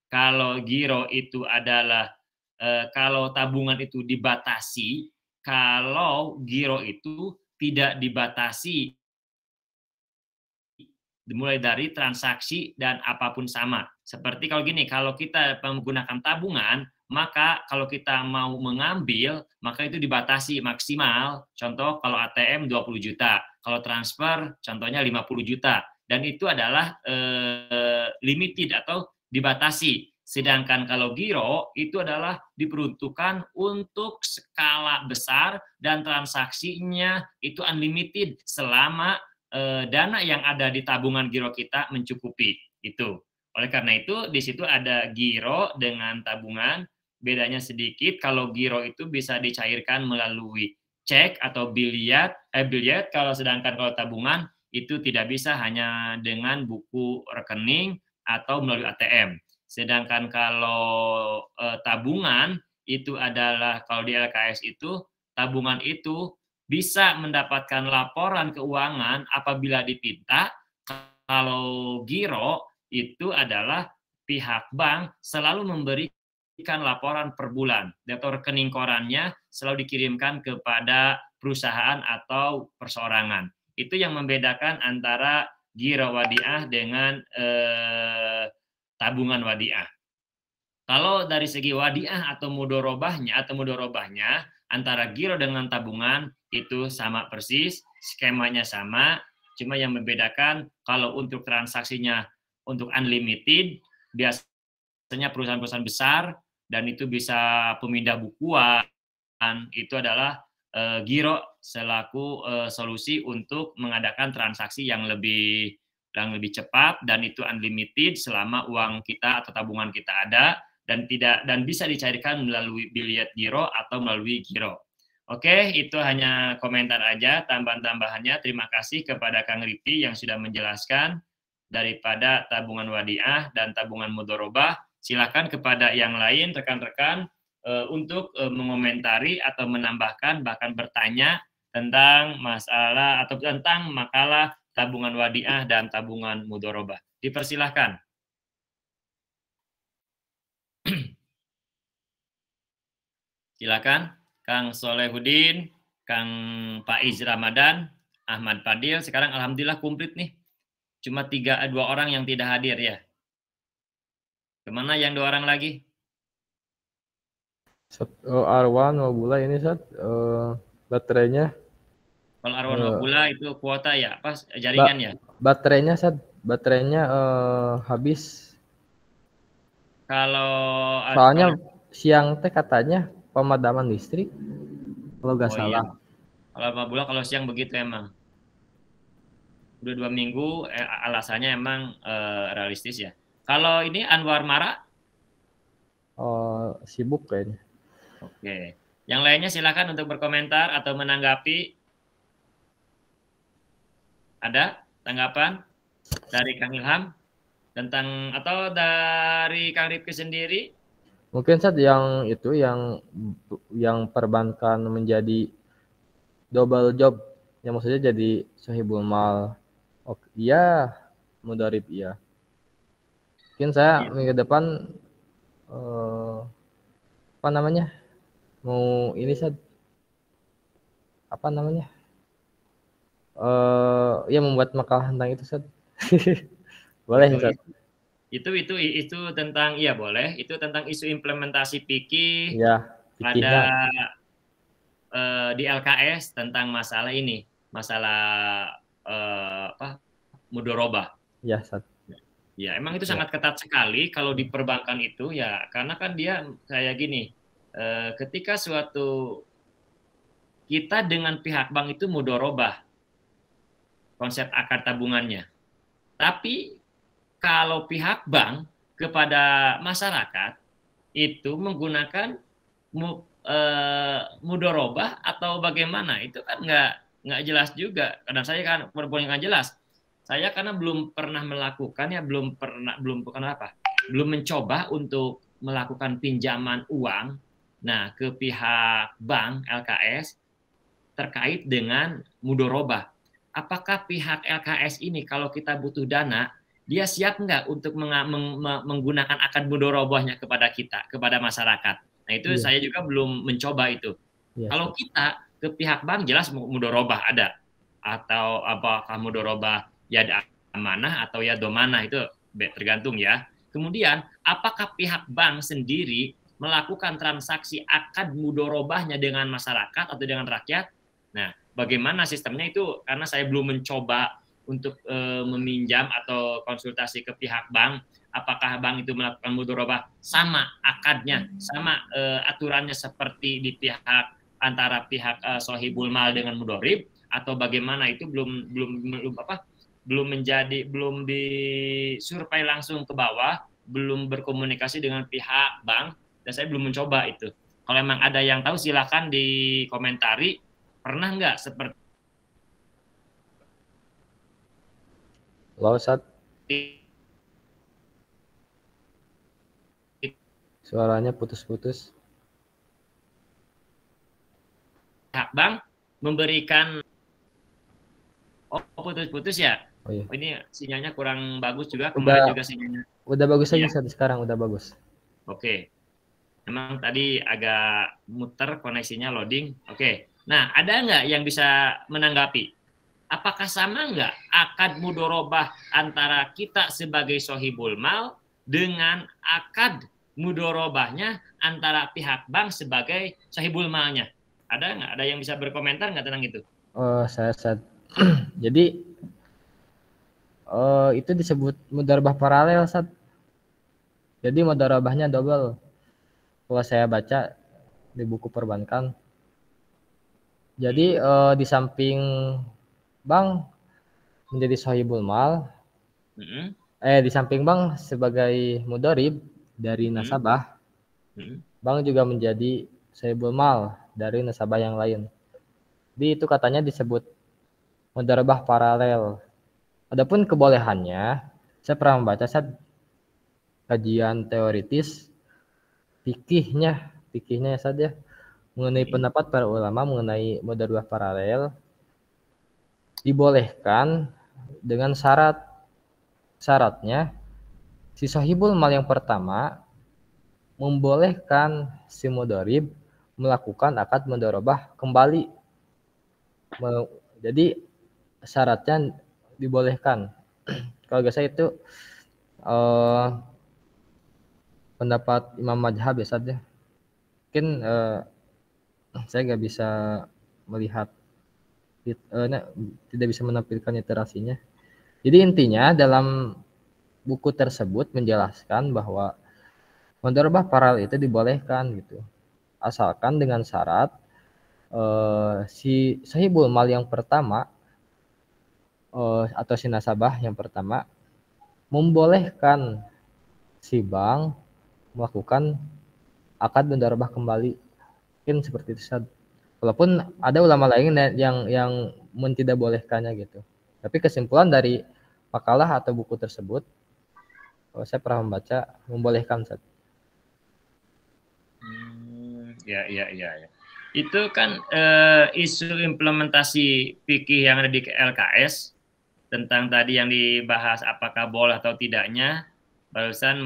Kalau giro itu adalah kalau tabungan itu dibatasi, kalau giro itu tidak dibatasi, dimulai dari transaksi dan apapun sama. Seperti kalau gini, kalau kita menggunakan tabungan, maka kalau kita mau mengambil, maka itu dibatasi maksimal. Contoh kalau ATM 20 juta, kalau transfer contohnya 50 juta. Dan itu adalah limited atau dibatasi. Sedangkan kalau giro itu adalah diperuntukkan untuk skala besar dan transaksinya itu unlimited selama dana yang ada di tabungan giro kita mencukupi. Itu. Oleh karena itu di situ ada giro dengan tabungan. Bedanya sedikit, kalau giro itu bisa dicairkan melalui cek atau bilyet, kalau sedangkan kalau tabungan itu tidak bisa, hanya dengan buku rekening atau melalui ATM. Sedangkan kalau tabungan itu adalah kalau di LKS itu tabungan itu bisa mendapatkan laporan keuangan apabila dipinta. Kalau giro itu adalah pihak bank selalu memberikan laporan per bulan atau rekening korannya selalu dikirimkan kepada perusahaan atau perseorangan. Itu yang membedakan antara giro wadiah dengan tabungan wadiah. Kalau dari segi wadiah atau mudorobahnya antara giro dengan tabungan itu sama persis, skemanya sama, cuma yang membedakan kalau untuk transaksinya untuk unlimited biasanya perusahaan-perusahaan besar dan itu bisa pemindah bukuan, itu adalah giro selaku solusi untuk mengadakan transaksi yang lebih cepat dan itu unlimited selama uang kita atau tabungan kita ada dan bisa dicairkan melalui bilyet giro atau melalui giro. Oke, itu hanya komentar aja, tambahan-tambahannya. Terima kasih kepada Kang Riti yang sudah menjelaskan daripada tabungan wadiah dan tabungan mudorobah. Silakan kepada yang lain, rekan-rekan, untuk mengomentari atau menambahkan bahkan bertanya tentang masalah atau tentang makalah tabungan wadiah dan tabungan mudharabah. Dipersilahkan. Silakan Kang Solehudin, Kang Faiz Ramadan, Ahmad Fadil. Sekarang alhamdulillah komplit nih. Cuma 2 orang yang tidak hadir ya. Kemana yang 2 orang lagi? Arwan Mabula ini baterainya Kalau Arwan Mabula itu kuota ya, pas jaringan ya? Baterainya habis. Kalau Soalnya siang teh katanya pemadaman listrik kalau nggak salah. Iya. Kalau Mabula kalau siang begitu emang. Udah 2 minggu, alasannya emang realistis ya. Kalau ini Anwar Mara? Sibuk kayaknya. Oke. Yang lainnya silakan untuk berkomentar atau menanggapi. Ada tanggapan dari Kang Ilham tentang atau dari Kang Rifki sendiri? Mungkin yang itu yang perbankan menjadi double job, yang maksudnya jadi sohibul mal. Iya, mudharib iya. Mungkin saya minggu depan apa namanya? Mau ini apa namanya? Ya membuat makalah tentang itu boleh Ustaz. Itu tentang iya boleh, itu tentang isu implementasi fikih ya, pada di LKS tentang masalah ini, masalah mudharabah. Ya, Ustaz. Ya, emang itu sangat ketat sekali kalau di perbankan itu ya, karena kan dia kayak gini, ketika suatu kita dengan pihak bank itu mudharabah konsep akad tabungannya. Tapi kalau pihak bank kepada masyarakat itu menggunakan mudharabah atau bagaimana, itu kan nggak jelas juga. Karena saya kan nggak jelas. Saya karena belum pernah melakukan ya, belum mencoba untuk melakukan pinjaman uang ke pihak bank LKS terkait dengan mudharabah. Apakah pihak LKS ini kalau kita butuh dana, dia siap nggak untuk menggunakan akad mudharabahnya kepada kita, kepada masyarakat? Nah itu saya juga belum mencoba itu. Kalau kita ke pihak bank jelas mudharabah ada, atau apakah mudharabah ya amanah atau ya domanah itu tergantung ya. Kemudian apakah pihak bank sendiri melakukan transaksi akad mudharabahnya dengan masyarakat atau dengan rakyat? Nah, bagaimana sistemnya itu? Karena saya belum mencoba untuk meminjam atau konsultasi ke pihak bank, apakah bank itu melakukan mudharabah sama akadnya, sama aturannya seperti di pihak antara pihak sohibul mal dengan mudharib, atau bagaimana, itu belum disurvei langsung ke bawah, belum berkomunikasi dengan pihak bank, dan saya belum mencoba itu. Kalau memang ada yang tahu silakan dikomentari. Pernah nggak seperti Ustaz? Suaranya putus-putus. Pihak bank memberikan putus-putus ya? Oh, iya. Ini sinyalnya kurang bagus juga, kemarin juga sinyalnya. Udah bagus aja sekarang, udah bagus. Oke. Memang tadi agak muter koneksinya, loading. Oke. Nah, ada nggak yang bisa menanggapi? Apakah sama nggak akad mudharabah antara kita sebagai sohibul mal dengan akad mudharabahnya antara pihak bank sebagai sohibul malnya? Ada nggak? Ada yang bisa berkomentar nggak tentang itu? Saya jadi itu disebut mudharabah paralel, Ustaz. Jadi mudharabahnya double. Kalau saya baca di buku perbankan. Jadi di samping bank menjadi sohibul mal, di samping bank sebagai mudharib dari nasabah, bank juga menjadi sohibul mal dari nasabah yang lain. Jadi itu katanya disebut mudharabah paralel. Adapun kebolehannya, saya pernah membaca kajian teoritis fikih fikihnya ya saja mengenai pendapat para ulama mengenai mudharabah paralel dibolehkan dengan syaratnya si sahibul mal yang pertama membolehkan si mudharib melakukan akad mudharabah kembali. Jadi syaratnya dibolehkan. Kalau gak saya itu pendapat Imam Madhab ya saja. Mungkin saya nggak bisa melihat, tidak bisa menampilkan literasinya. Jadi intinya dalam buku tersebut menjelaskan bahwa mudharabah paralel itu dibolehkan gitu, asalkan dengan syarat si sahibul mal yang pertama atau si nasabah yang pertama membolehkan si bank melakukan akad mudharabah kembali. Mungkin seperti itu. Walaupun ada ulama lain yang tidak bolehkannya gitu. Tapi kesimpulan dari makalah atau buku tersebut, saya pernah membaca membolehkan. Ya. Itu kan isu implementasi fikih yang ada di LKS tentang tadi yang dibahas apakah boleh atau tidaknya, barusan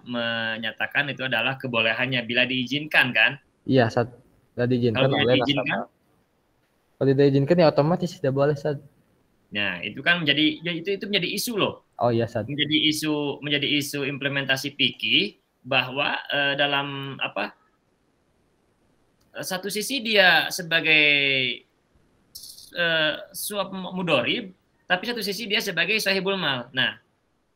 menyatakan itu adalah kebolehannya bila diizinkan kan? Iya, tidak diizinkan kalau oleh nasabah. Kalau tidak diizinkan ya otomatis tidak boleh. Nah, itu kan menjadi itu menjadi isu loh. Oh iya, menjadi isu implementasi fikih bahwa dalam satu sisi dia sebagai suap mudorib, tapi satu sisi dia sebagai sahibul mal. Nah,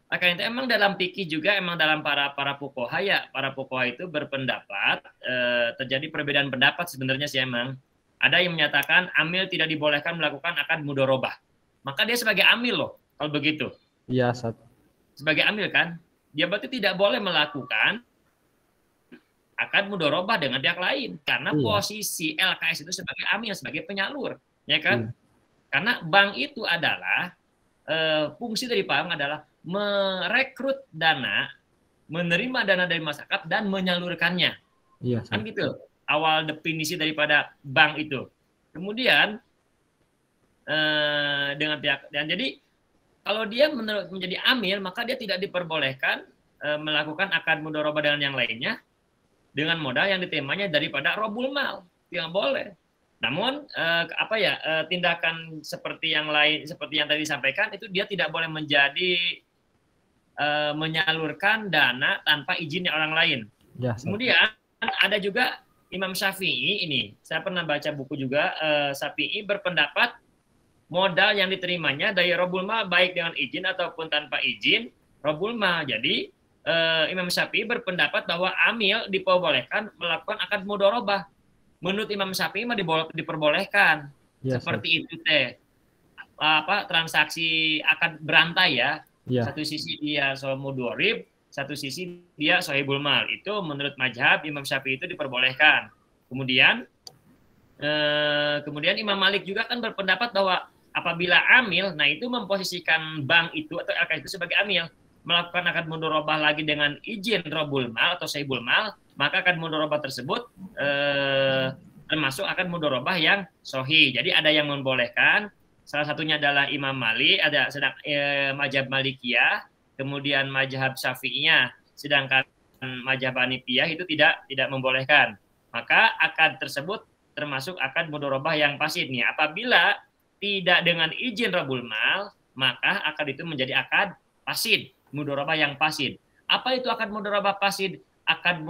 makanya itu emang dalam fikih juga emang dalam para fuqaha ya, para fuqaha itu berpendapat terjadi perbedaan pendapat sebenarnya sih emang. Ada yang menyatakan amil tidak dibolehkan melakukan akad mudorobah. Maka dia sebagai amil loh kalau begitu. Iya, sebagai amil kan, dia berarti tidak boleh melakukan akad mudorobah dengan pihak lain karena posisi LKS itu sebagai amil, sebagai penyalur, ya kan? Karena bank itu adalah fungsi dari bank adalah merekrut dana, menerima dana dari masyarakat dan menyalurkannya. Iya, kan gitu awal definisi daripada bank itu. Kemudian dengan pihak, dan jadi kalau dia menjadi amil maka dia tidak diperbolehkan melakukan akad mudharabah dengan yang lainnya dengan modal yang diterimanya daripada robul mal, tidak boleh. Namun tindakan seperti yang lain, seperti yang tadi disampaikan, itu dia tidak boleh menjadi menyalurkan dana tanpa izinnya orang lain. Ya, kemudian ada juga Imam Syafi'i ini, saya pernah baca buku juga, Syafi'i berpendapat modal yang diterimanya dari robul mal baik dengan izin ataupun tanpa izin robul mal. Jadi Imam Syafi'i berpendapat bahwa amil diperbolehkan melakukan akad mudharabah. Menurut Imam Syafi'i mah diperbolehkan. Ya, seperti itu teh. Transaksi akad berantai ya. Satu sisi dia soal mudharib, satu sisi dia sahibul mal. Itu menurut mazhab Imam Syafi'i itu diperbolehkan. Kemudian Imam Malik juga kan berpendapat bahwa apabila amil, nah itu memposisikan bank itu atau LK itu sebagai amil, melakukan akad mudharabah lagi dengan izin robul mal atau sahibul mal, maka akad mudharabah tersebut termasuk akad mudharabah yang sahih. Jadi ada yang membolehkan, salah satunya adalah Imam Malik, ada mazhab Malikiyah, kemudian mazhab Syafi'iyah, sedangkan mazhab Hanifiyah itu tidak membolehkan. Maka akad tersebut termasuk akad mudharabah yang fasid nih. Apabila tidak dengan izin robul mal, maka akad itu menjadi akad fasid, mudharabah yang fasid. Apa itu akad mudharabah fasid? Akad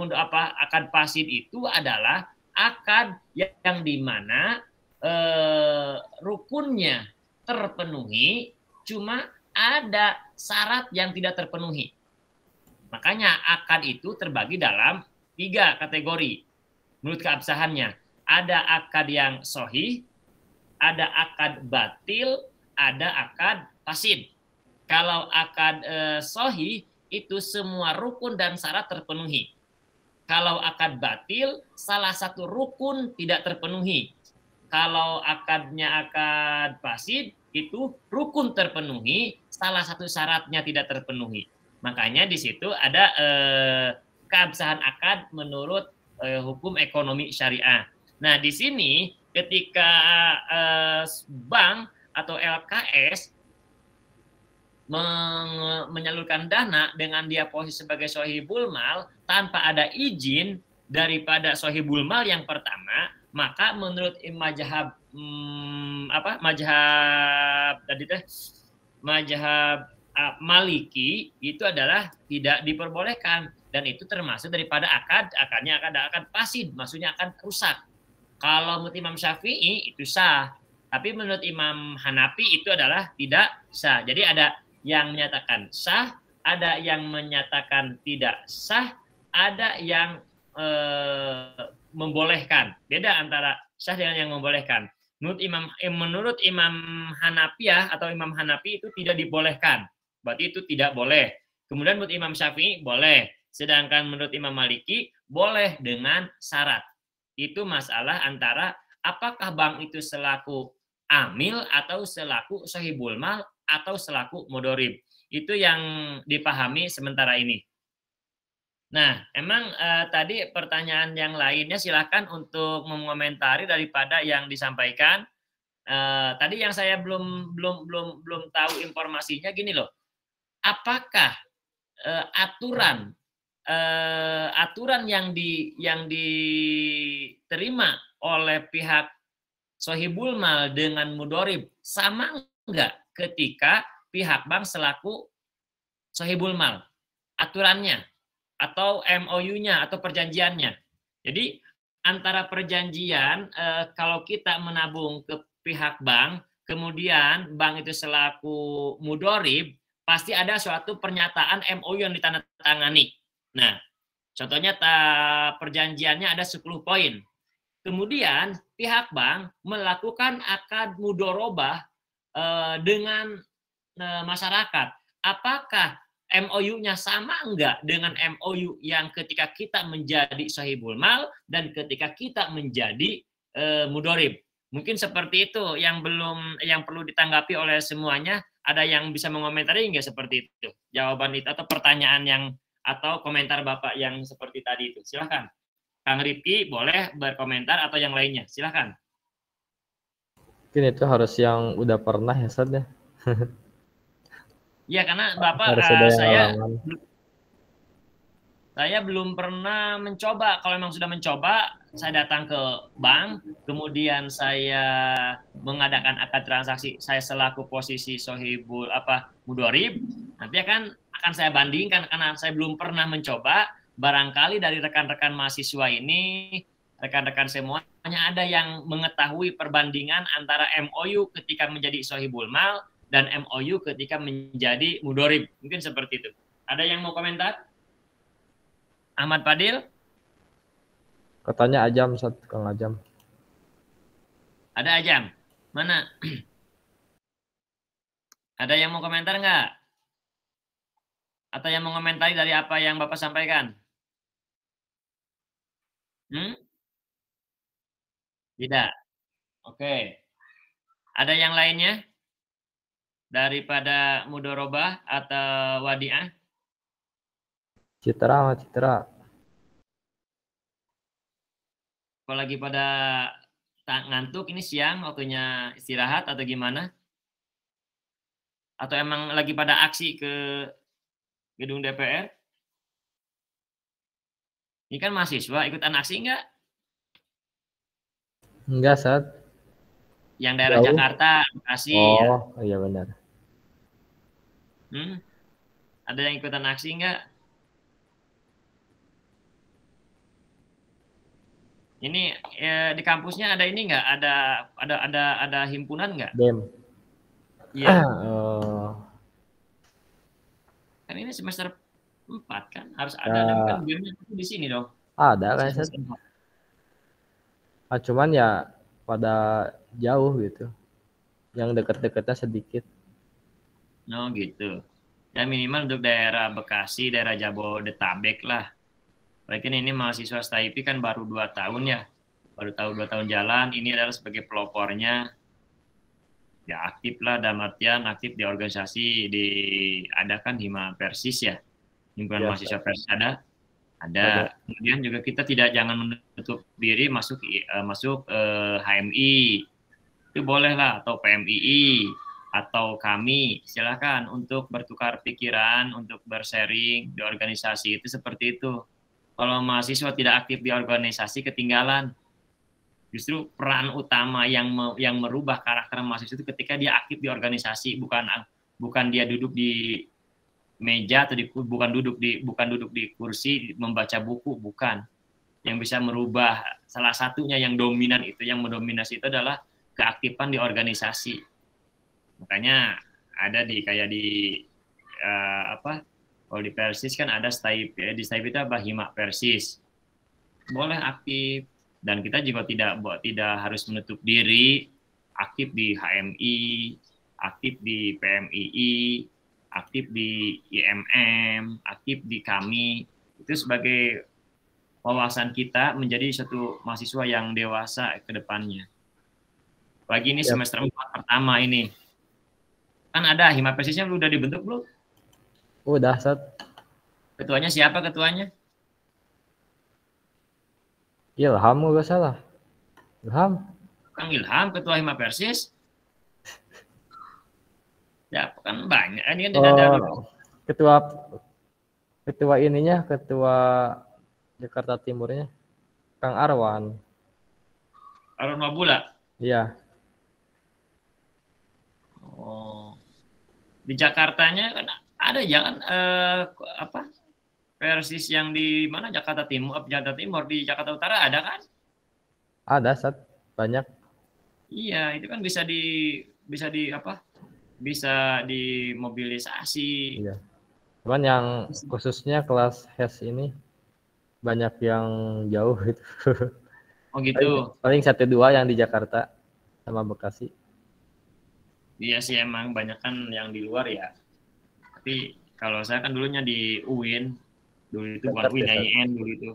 fasid itu adalah akad yang dimana rukunnya terpenuhi, cuma ada syarat yang tidak terpenuhi. Makanya akad itu terbagi dalam 3 kategori menurut keabsahannya. Ada akad yang sahih, ada akad batil, ada akad fasid. Kalau akad sahih itu semua rukun dan syarat terpenuhi. Kalau akad batil, salah satu rukun tidak terpenuhi. Kalau akadnya akad fasid, itu rukun terpenuhi, salah satu syaratnya tidak terpenuhi. Makanya di situ ada keabsahan akad menurut hukum ekonomi syariah. Nah, di sini ketika bank atau LKS menyalurkan dana dengan dia posisi sebagai sohibul mal tanpa ada izin daripada sohibul mal yang pertama, maka menurut mazhab mazhab Maliki itu adalah tidak diperbolehkan, dan itu termasuk daripada akadnya akad fasid, maksudnya akan rusak. Kalau menurut Imam Syafi'i itu sah, tapi menurut Imam Hanafi itu adalah tidak sah. Jadi ada yang menyatakan sah, ada yang menyatakan tidak sah, ada yang membolehkan. Beda antara sah dengan yang membolehkan. Menurut Imam Hanafiyah atau Imam Hanafi itu tidak dibolehkan. Berarti itu tidak boleh. Kemudian menurut Imam Syafi'i boleh. Sedangkan menurut Imam Maliki boleh dengan syarat. Itu masalah antara apakah bank itu selaku amil atau selaku sahibul mal atau selaku mudorib. Itu yang dipahami sementara ini. Nah, emang tadi pertanyaan yang lainnya silakan untuk mengomentari daripada yang disampaikan. Tadi yang saya belum tahu informasinya gini loh. Apakah aturan yang diterima oleh pihak sohibul mal dengan mudorib sama enggak ketika pihak bank selaku sohibul mal, aturannya atau MOU-nya atau perjanjiannya. Jadi antara perjanjian kalau kita menabung ke pihak bank, kemudian bank itu selaku mudorib, pasti ada suatu pernyataan MOU yang ditandatangani. Nah, contohnya perjanjiannya ada 10 poin. Kemudian pihak bank melakukan akad mudorobah dengan masyarakat. Apakah MOU-nya sama enggak dengan MOU yang ketika kita menjadi sahibul mal dan ketika kita menjadi mudorib? Mungkin seperti itu yang perlu ditanggapi oleh semuanya. Ada yang bisa mengomentari enggak seperti itu? Jawaban itu atau pertanyaan atau komentar Bapak yang seperti tadi itu. Silakan. Kang Rifki boleh berkomentar atau yang lainnya. Silakan. Mungkin itu harus yang udah pernah ya, Ustaz ya. Ya, karena Bapak saya belum pernah mencoba. Kalau memang sudah mencoba, saya datang ke bank, kemudian saya mengadakan akad transaksi, saya selaku posisi sohibul mudorib, nanti akan saya bandingkan karena saya belum pernah mencoba. Barangkali dari rekan-rekan mahasiswa ini, rekan-rekan semuanya ada yang mengetahui perbandingan antara MOU ketika menjadi sohibul mal dan MOU ketika menjadi mudorib. Mungkin seperti itu. Ada yang mau komentar? Ahmad Fadil? Katanya Ajam, Ustaz, Kang Ajam. Ada Ajam? Mana? Ada yang mau komentar nggak? Atau yang mau komentari dari apa yang Bapak sampaikan? Tidak. Oke. Ada yang lainnya? Daripada mudorobah atau wadiah? Citra. Kalau lagi pada ngantuk, ini siang waktunya istirahat atau gimana? Atau emang lagi pada aksi ke gedung DPR? Ini kan mahasiswa, ikutan aksi nggak? Enggak, Ustaz. Yang daerah Jakarta, Bekasi. Oh, ya. Iya benar. Ada yang ikutan aksi nggak? Ini di kampusnya ada ini nggak? Ada himpunan nggak? BEM. Iya. Kan ini semester 4 kan harus ada kan BEM-nya di sini dong. Ada kan, Ustaz. Cuman ya pada jauh gitu. Yang dekat-dekatnya sedikit. Oh gitu. Ya minimal untuk daerah Bekasi, daerah Jabodetabek lah. Mungkin ini mahasiswa STIP kan baru 2 tahun ya. Baru 2 tahun jalan. Ini adalah sebagai pelopornya. Ya aktif lah, dalam artian aktif di organisasi. Ada kan Hima Persis ya. Himpunan mahasiswa Persis ada. Ada. Kemudian juga kita jangan menutup diri masuk HMI. Itu bolehlah, atau PMII, atau kami, silakan untuk bertukar pikiran, untuk bersharing di organisasi itu seperti itu. Kalau mahasiswa tidak aktif di organisasi, ketinggalan. Justru peran utama yang merubah karakter mahasiswa itu ketika dia aktif di organisasi, bukan dia duduk di meja atau bukan duduk di kursi membaca buku, bukan. Yang bisa merubah, salah satunya yang dominan itu, yang mendominasi itu adalah keaktifan di organisasi. Makanya ada kayak di kalau di Persis kan ada di Staip itu apa, Hima Persis. Boleh aktif, dan kita juga tidak harus menutup diri, aktif di HMI, aktif di PMII, aktif di IMM, aktif di kami. Itu sebagai wawasan kita menjadi satu mahasiswa yang dewasa ke depannya. Lagi ini semester 4 pertama ini. Kan ada Hima Persisnya udah dibentuk belum? Udah, Sat. Ketuanya siapa ketuanya? Ilham gak salah. Ilham. Kang Ilham ketua Hima Persis. Ya, kan banyak. Ini kan ada ketua ininya, ketua Jakarta Timurnya Kang Arwan. Arwan Mabula. Iya. Oh. Di Jakartanya kan ada jangan Persis yang di mana, Jakarta Timur, di Jakarta Utara ada kan? Ada, Sat. Banyak. Iya, itu kan bisa dimobilisasi. Iya. Cuman yang khususnya kelas HES ini banyak yang jauh gitu. Oh gitu. Paling 1-2 yang di Jakarta sama Bekasi. Iya sih, emang banyak kan yang di luar ya. Tapi kalau saya kan dulunya di UIN, dulu itu bukan UIN, IN dulu itu.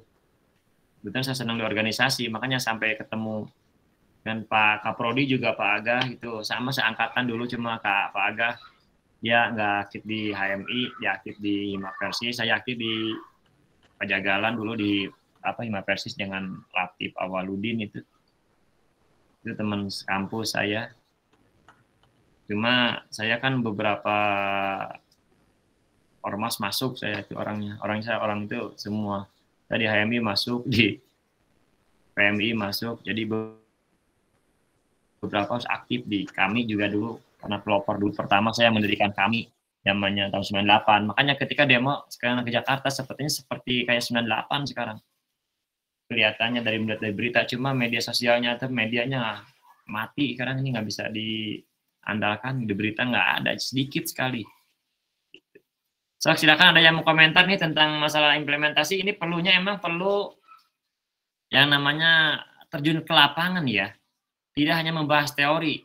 Betul, saya senang di organisasi, makanya sampai ketemu dengan Pak Kaprodi juga, Pak Agah itu sama seangkatan dulu, cuma Pak Agah dia nggak aktif di HMI, dia aktif di Hima Persis, saya aktif di Pajagalan dulu di Hima Persis dengan Latif Awaludin itu teman kampus saya. Cuma saya kan beberapa ormas masuk, saya itu orang itu semua. Tadi HMI masuk, di PMI masuk, jadi beberapa harus aktif di kami juga dulu, karena pelopor dulu pertama saya mendirikan kami zamannya tahun 98. Makanya ketika demo sekarang ke Jakarta sepertinya seperti kayak 98 sekarang. Kelihatannya dari berita, cuma media sosialnya atau medianya mati sekarang, ini nggak bisa diandalkan, di berita nggak ada, sedikit sekali. So, silakan ada yang mau komentar nih tentang masalah implementasi. Ini emang perlu yang namanya terjun ke lapangan ya. Tidak hanya membahas teori.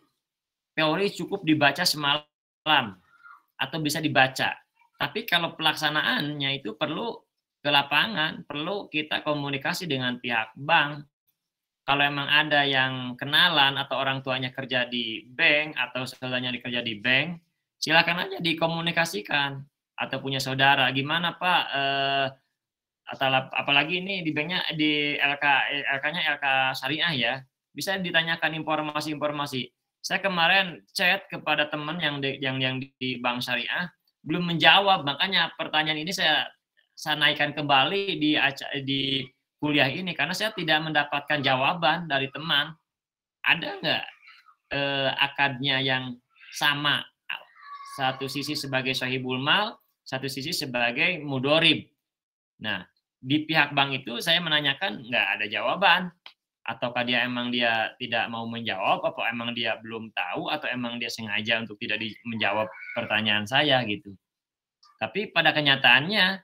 Teori cukup dibaca semalam atau bisa dibaca. Tapi kalau pelaksanaannya itu perlu ke lapangan, perlu kita komunikasi dengan pihak bank. Kalau emang ada yang kenalan atau orang tuanya kerja di bank atau saudaranya kerja di bank, silakan aja dikomunikasikan. Atau punya saudara, gimana Pak, apalagi ini di banknya, di LK-nya LK Syariah ya, bisa ditanyakan informasi-informasi. Saya kemarin chat kepada teman yang di Bank Syariah, belum menjawab, makanya pertanyaan ini saya naikkan kembali di kuliah ini, karena saya tidak mendapatkan jawaban dari teman. Ada nggak akadnya yang sama, satu sisi sebagai sahibul mal, satu sisi sebagai mudorib. Nah, di pihak bank itu saya menanyakan, nggak ada jawaban. Ataukah dia tidak mau menjawab, atau emang dia belum tahu, atau emang dia sengaja untuk tidak menjawab pertanyaan saya gitu. Tapi pada kenyataannya,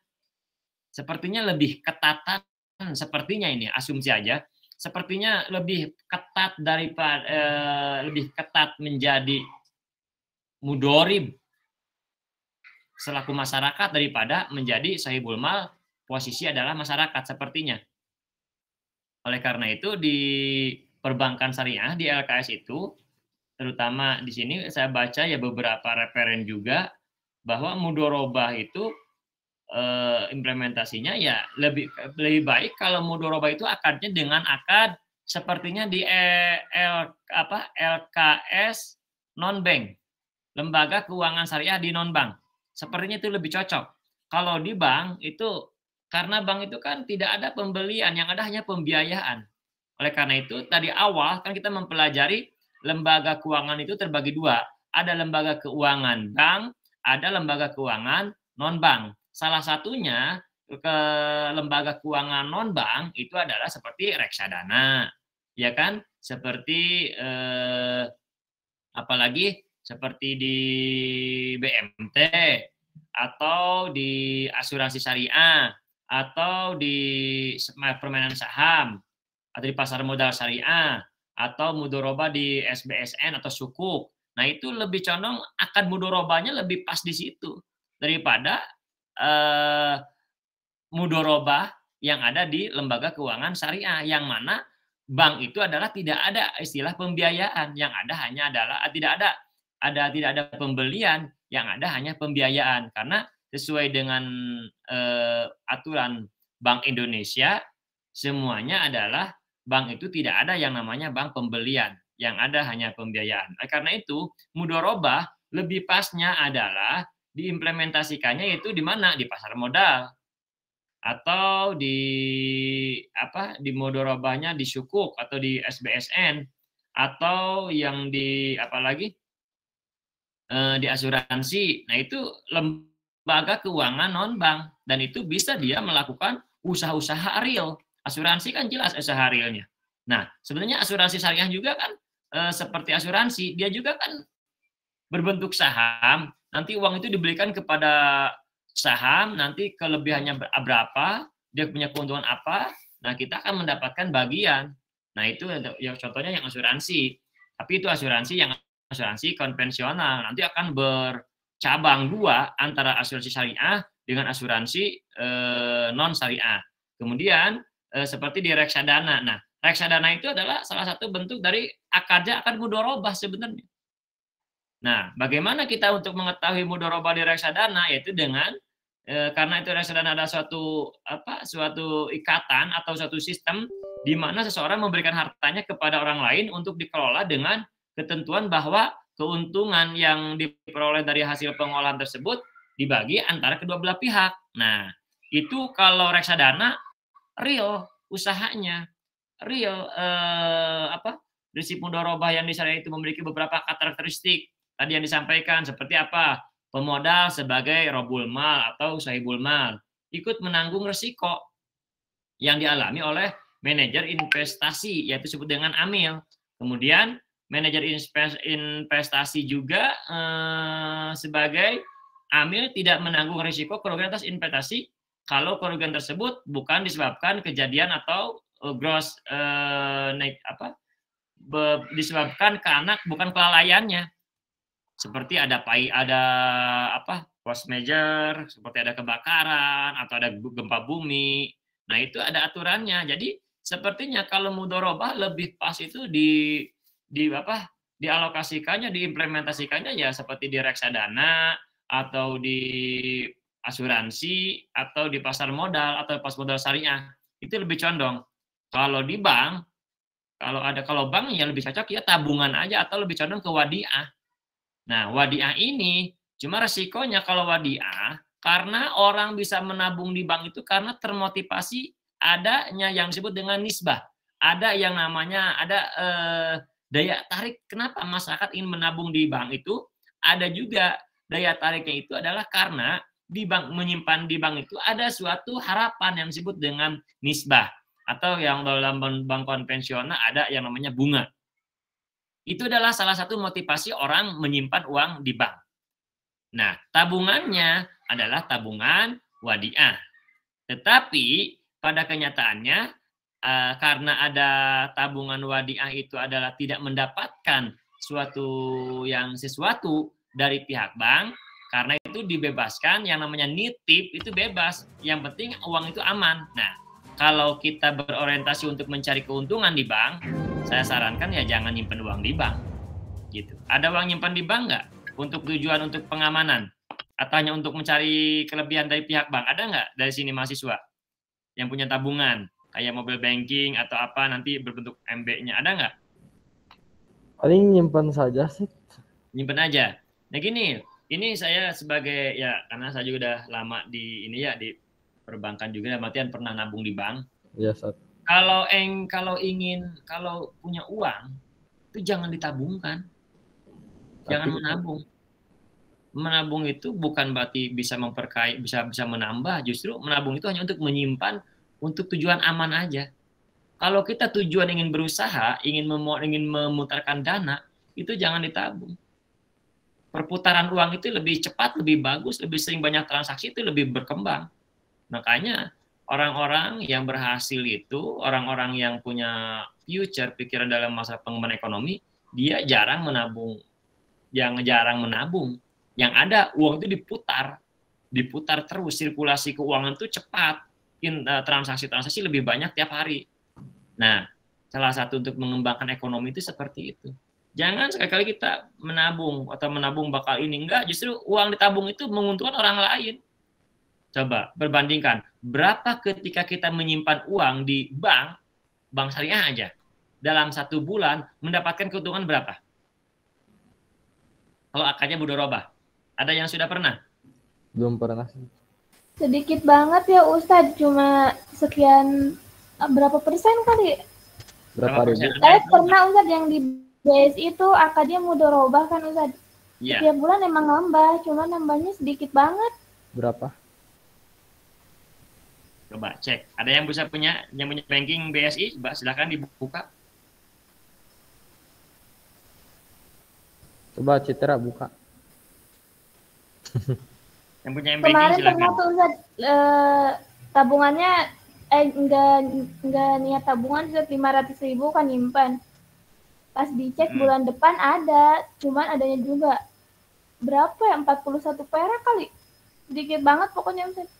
sepertinya lebih ketatan, sepertinya ini asumsi aja, sepertinya lebih ketat lebih ketat menjadi mudorib selaku masyarakat daripada menjadi sahibul mal, posisi adalah masyarakat sepertinya. Oleh karena itu di perbankan syariah, di LKS itu, terutama di sini saya baca ya beberapa referen juga, bahwa mudorobah itu implementasinya ya lebih baik kalau mudoroba itu akadnya dengan akad sepertinya di LKS non bank, lembaga keuangan syariah di non bank. Sepertinya itu lebih cocok. Kalau di bank itu karena bank itu kan tidak ada pembelian, yang ada hanya pembiayaan. Oleh karena itu tadi awal kan kita mempelajari lembaga keuangan itu terbagi dua. Ada lembaga keuangan bank, ada lembaga keuangan non bank. Salah satunya ke lembaga keuangan non bank itu adalah seperti reksadana, ya kan? Seperti apalagi seperti di BMT atau di asuransi syariah atau di permainan saham atau di pasar modal syariah atau mudoroba di SBSN atau sukuk. Nah, itu lebih condong akad mudorobanya lebih pas di situ daripada mudoroba yang ada di lembaga keuangan syariah, yang mana bank itu adalah tidak ada istilah pembiayaan, yang ada hanya adalah tidak ada pembelian, yang ada hanya pembiayaan, karena sesuai dengan aturan Bank Indonesia semuanya adalah bank itu tidak ada yang namanya bank pembelian, yang ada hanya pembiayaan. Karena itu mudoroba lebih pasnya adalah diimplementasikannya yaitu di mana? Di pasar modal atau di mudorobanya di sukuk atau di SBSN atau yang di apalagi di asuransi. Nah, itu lembaga keuangan non bank dan itu bisa dia melakukan usaha-usaha real. Asuransi kan jelas usaha realnya. Nah, sebenarnya asuransi syariah juga kan seperti asuransi, dia juga kan berbentuk saham. Nanti uang itu diberikan kepada saham, nanti kelebihannya berapa, dia punya keuntungan apa, nah kita akan mendapatkan bagian. Nah, itu yang contohnya yang asuransi. Tapi itu asuransi konvensional, nanti akan bercabang dua antara asuransi syariah dengan asuransi non syariah. Kemudian seperti di reksadana. Nah, reksadana itu adalah salah satu bentuk dari akad mudorobah sebenarnya. Nah, bagaimana kita untuk mengetahui mudorobah di reksadana? Yaitu dengan karena itu reksadana ada suatu ikatan atau suatu sistem di mana seseorang memberikan hartanya kepada orang lain untuk dikelola dengan ketentuan bahwa keuntungan yang diperoleh dari hasil pengolahan tersebut dibagi antara kedua belah pihak. Nah, itu kalau reksadana real usahanya, real prinsip mudorobah yang disyariah itu memiliki beberapa karakteristik. Tadi yang disampaikan seperti apa? Pemodal sebagai robul mal atau sahibul mal, ikut menanggung risiko yang dialami oleh manajer investasi, yaitu disebut dengan amil. Kemudian manajer investasi juga sebagai amil tidak menanggung risiko kerugian atas investasi kalau kerugian tersebut bukan disebabkan kejadian atau disebabkan karena bukan kelalaiannya. Seperti ada force major, seperti ada kebakaran atau ada gempa bumi. Nah, itu ada aturannya. Jadi sepertinya kalau mudorobah lebih pas itu dialokasikannya, diimplementasikannya ya seperti di reksadana atau di asuransi atau di pasar modal atau pas modal syariah. Itu lebih condong. Kalau di bank, kalau bank ya lebih cocok ya tabungan aja atau lebih condong ke wadiah. Nah, wadiah ini cuma resikonya kalau wadiah karena orang bisa menabung di bank itu karena termotivasi adanya yang disebut dengan nisbah. Ada yang namanya daya tarik kenapa masyarakat ingin menabung di bank itu. Ada juga daya tariknya itu adalah karena menyimpan di bank itu ada suatu harapan yang disebut dengan nisbah atau yang dalam bank konvensional ada yang namanya bunga. Itu adalah salah satu motivasi orang menyimpan uang di bank. Nah, tabungannya adalah tabungan wadiah. Tetapi pada kenyataannya karena ada tabungan wadiah itu adalah tidak mendapatkan sesuatu dari pihak bank, karena itu dibebaskan yang namanya nitip itu bebas. Yang penting uang itu aman. Nah, kalau kita berorientasi untuk mencari keuntungan di bank, saya sarankan ya jangan nyimpen uang di bank. Gitu. Ada uang nyimpan di bank nggak? Untuk tujuan untuk pengamanan? Atau hanya untuk mencari kelebihan dari pihak bank? Ada nggak dari sini mahasiswa yang punya tabungan? Kayak mobile banking atau apa nanti berbentuk MB-nya. Ada nggak? Paling nyimpan saja sih. Nyimpen aja. Nah gini, ini saya sebagai, ya karena saya juga udah lama di ini ya, di perbankan juga, artian pernah nabung di bank. Ya, Sat. Kalau punya uang, itu jangan ditabungkan. Jangan Tapi menabung. Menabung itu bukan berarti bisa memperkaya, bisa menambah. Justru menabung itu hanya untuk menyimpan untuk tujuan aman aja. Kalau kita tujuan ingin berusaha, ingin memutarkan dana, itu jangan ditabung. Perputaran uang itu lebih cepat, lebih bagus, lebih sering banyak transaksi, itu lebih berkembang. Makanya orang-orang yang berhasil itu, orang-orang yang punya future, pikiran dalam masa pengembangan ekonomi, dia jarang menabung. Jarang menabung. Yang ada uang itu diputar terus, sirkulasi keuangan itu cepat, transaksi-transaksi lebih banyak tiap hari. Nah, salah satu untuk mengembangkan ekonomi itu seperti itu. Jangan sekali-kali kita menabung atau menabung bakal ini. Enggak, justru uang ditabung itu menguntungkan orang lain. Coba perbandingkan, berapa ketika kita menyimpan uang di bank syariah aja, dalam 1 bulan mendapatkan keuntungan berapa? Kalau akadnya mudharabah. Ada yang sudah pernah? belum pernah sih. Sedikit banget ya Ustadz, cuma sekian berapa persen kali? Berapa ribu? Saya pernah Ustadz yang di BSI itu akadnya mudharabah kan Ustadz. Ya. Setiap bulan emang nambah, cuma nambahnya sedikit banget. Berapa? Coba cek. Ada yang bisa punya banking BSI? Coba silakan dibuka. Coba Citra buka. Yang punya banking Kemarin silakan. pernah tuh Ustadz, tabungannya enggak niat tabungan Ustadz, 500.000 kan nyimpan. Pas dicek bulan depan ada, cuman adanya juga berapa ya, 41 perak kali. Sedikit banget pokoknya Ustadz.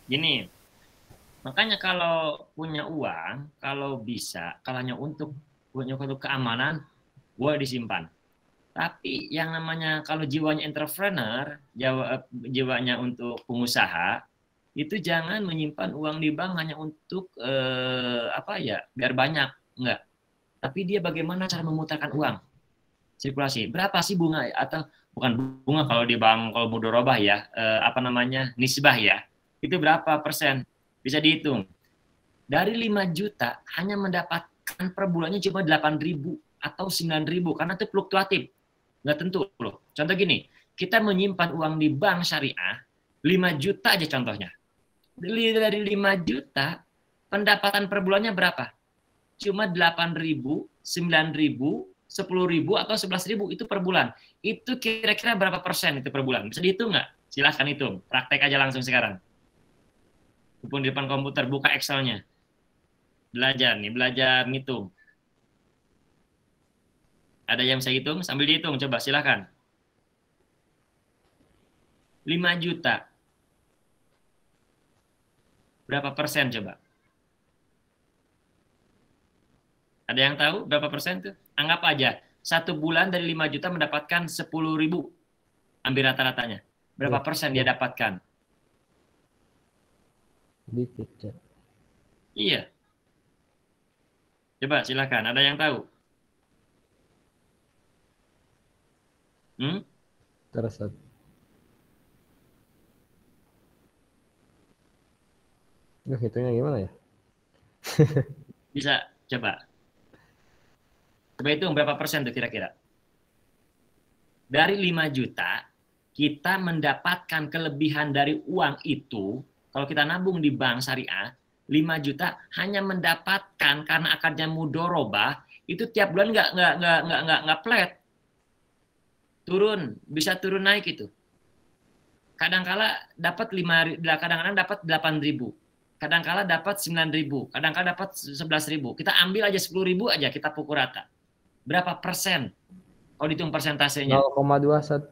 Gini, makanya kalau punya uang, kalau bisa, kalau hanya untuk keamanan, boleh disimpan. Tapi yang namanya kalau jiwanya entrepreneur, jiwanya untuk pengusaha, itu jangan menyimpan uang di bank hanya untuk biar banyak, enggak. Tapi dia bagaimana cara memutarkan uang, sirkulasi. Berapa sih bunga atau bukan bunga kalau di bank, kalau mudharabah ya, nisbah ya. Itu berapa persen? Bisa dihitung. Dari 5 juta hanya mendapatkan per bulannya cuma 8.000 atau 9.000 karena itu fluktuatif. Nggak tentu loh. Contoh gini, kita menyimpan uang di bank syariah 5 juta aja contohnya. Dari 5 juta, pendapatan per bulannya berapa? Cuma 8.000, 9.000, 10.000 atau 11.000 itu per bulan. Itu kira-kira berapa persen itu per bulan? Bisa dihitung nggak? Silahkan hitung. Praktek aja langsung sekarang. Walaupun di depan komputer, buka Excel-nya. Belajar ngitung. Ada yang bisa hitung? Sambil dihitung, coba silakan. 5 juta. Berapa persen coba? Ada yang tahu berapa persen tuh? Anggap aja, 1 bulan dari 5 juta mendapatkan 10.000. Ambil rata-ratanya. Berapa persen dia dapatkan? Dikit ya. Iya. Coba silakan, ada yang tahu? Terus. Hitungnya gimana ya? Bisa, coba. Coba hitung berapa persen tuh kira-kira? Dari 5 juta, kita mendapatkan kelebihan dari uang itu, kalau kita nabung di bank syariah, 5 juta hanya mendapatkan karena akadnya mudharabah, itu tiap bulan nggak flat. Turun, bisa turun naik itu. Kadang-kala dapat 5, kadang-kadang dapat 8.000. Kadang-kala dapat 9.000, kadang-kala dapat 11.000. Kita ambil aja 10.000 aja, kita pukul rata. Berapa persen? Kalau dihitung persentasenya. 0,2 Sat.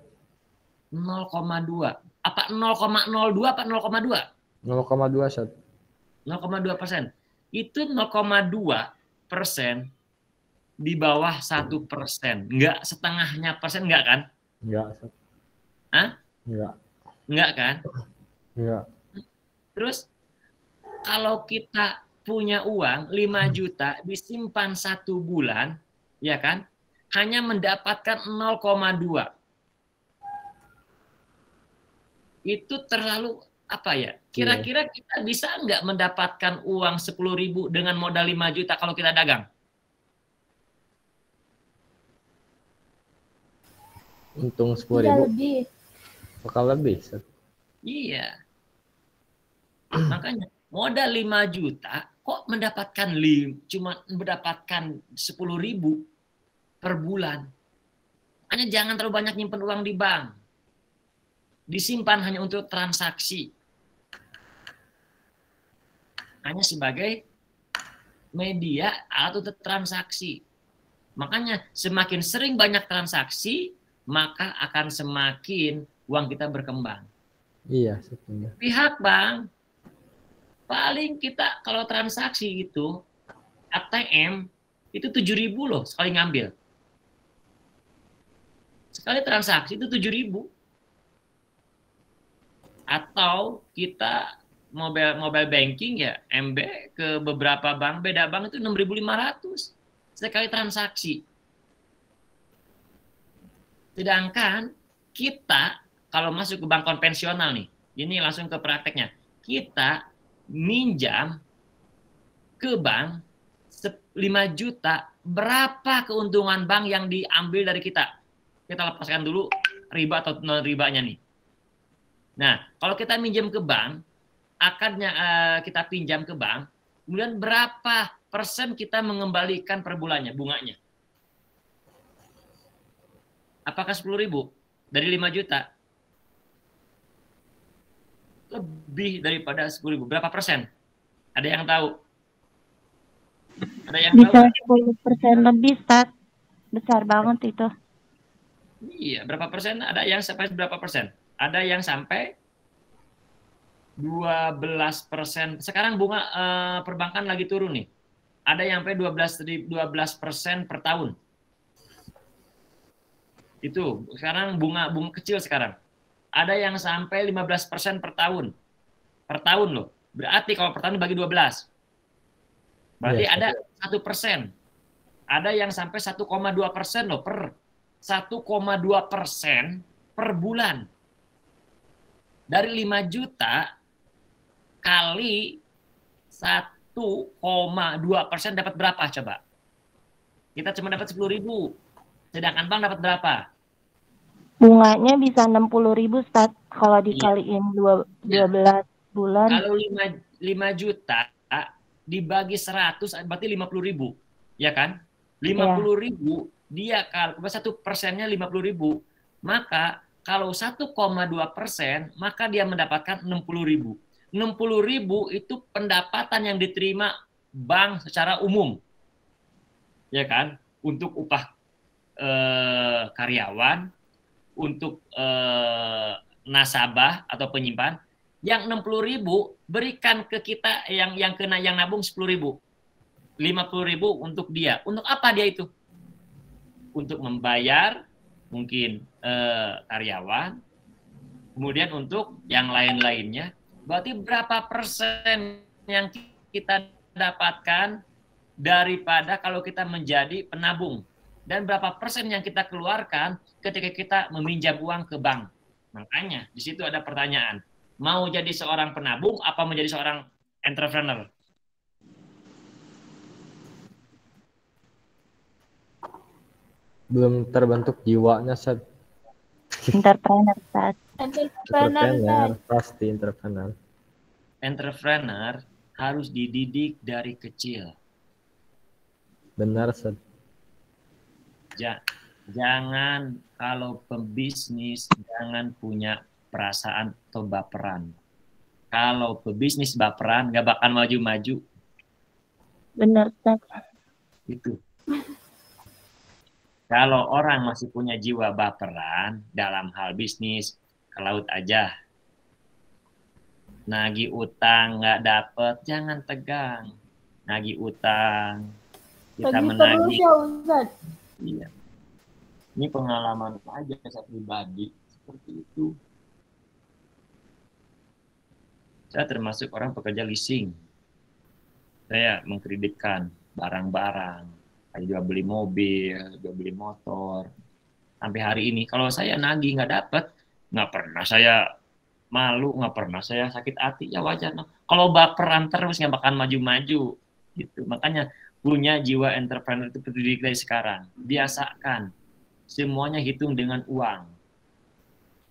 0,2. Apa 0,02 apa 0,2? 0,2 Sat. 0,2%. Itu 0,2% di bawah 1%. Enggak setengahnya persen, enggak kan? Enggak Sat. Hah? Enggak. Enggak kan? Enggak. Terus kalau kita punya uang 5 juta disimpan 1 bulan, ya kan? Hanya mendapatkan 0,2. Itu terlalu apa ya? Kira-kira kita bisa nggak mendapatkan uang 10.000 dengan modal 5 juta kalau kita dagang? Untung Bisa 10.000 lebih. bakal lebih. Iya. Makanya modal 5 juta kok cuma mendapatkan 10.000 per bulan. Makanya jangan terlalu banyak nyimpen uang di bank. Disimpan hanya untuk transaksi. Hanya sebagai media atau transaksi. Makanya semakin sering banyak transaksi, maka akan semakin uang kita berkembang. Iya, setuju. Pihak bank, paling kita kalau transaksi itu, ATM, itu 7.000 loh sekali ngambil. Sekali transaksi itu 7.000. Atau kita mobile banking ya, MB ke beberapa bank, beda bank itu 6.500 sekali transaksi. Sedangkan kita kalau masuk ke bank konvensional nih, ini langsung ke prakteknya. Kita minjam ke bank 5 juta, berapa keuntungan bank yang diambil dari kita? Kita lepaskan dulu riba atau non ribanya nih. Nah, kalau kita minjam ke bank, akadnya kita pinjam ke bank, kemudian berapa persen kita mengembalikan per bulannya bunganya? Apakah 10.000 dari 5 juta? Lebih daripada 10.000. Berapa persen? Ada yang tahu? Ada yang bisa tahu? 10% lebih, Stat. Besar banget itu. Iya, berapa persen? Ada yang sampai berapa persen? Ada yang sampai 12%. Sekarang bunga perbankan lagi turun nih. Ada yang sampai 12% per tahun. Itu sekarang bunga kecil sekarang. Ada yang sampai 15% per tahun. Per tahun loh. Berarti kalau per tahun bagi 12. Berarti ada 1%. Ada yang sampai 1,2% loh per 1,2% per bulan. Dari 5 juta kali 1,2% dapat berapa coba? Kita cuma dapat 10.000. Sedangkan bank dapat berapa? Bunganya bisa 60.000, Stat. Kalau dikaliin 12 bulan. Kalau 5 juta dibagi 100 berarti 50.000. Ya kan? 50.000 dia kalau 1%-nya 50.000. Maka kalau 1,2%, maka dia mendapatkan 60.000. 60.000 itu pendapatan yang diterima bank secara umum. Ya kan? Untuk upah karyawan, untuk nasabah atau penyimpan. Yang 60.000 berikan ke kita yang nabung 10.000. 50.000 untuk dia. Untuk apa dia itu? Untuk membayar mungkin karyawan, kemudian untuk yang lain-lainnya. Berarti berapa persen yang kita dapatkan daripada kalau kita menjadi penabung? Dan berapa persen yang kita keluarkan ketika kita meminjam uang ke bank? Makanya di situ ada pertanyaan. Mau jadi seorang penabung apa menjadi seorang entrepreneur? Belum terbentuk jiwanya, Sat. Entrepreneur, Stat. Entrepreneur, pasti entrepreneur. Entrepreneur harus dididik dari kecil. Benar, Sat. Jangan kalau pembisnis jangan punya perasaan atau baperan. Kalau pebisnis baperan nggak bakal maju-maju. Benar, Stat. Itu. Kalau orang masih punya jiwa baperan dalam hal bisnis, ke laut aja. Nagih utang nggak dapet, jangan tegang. Nagih utang, kita menagih. Ya, Ustaz. Iya. Ini pengalaman aja saya pribadi seperti itu. Saya termasuk orang pekerja leasing. Saya mengkreditkan barang-barang, kayak jual beli mobil, jual beli motor. Sampai hari ini, kalau saya nagih nggak dapat, nggak pernah saya malu, nggak pernah saya sakit hati, ya wajar. No. Kalau baperan terus nggak bakal maju-maju, gitu. Makanya punya jiwa entrepreneur itu penting dari sekarang. Biasakan, semuanya hitung dengan uang.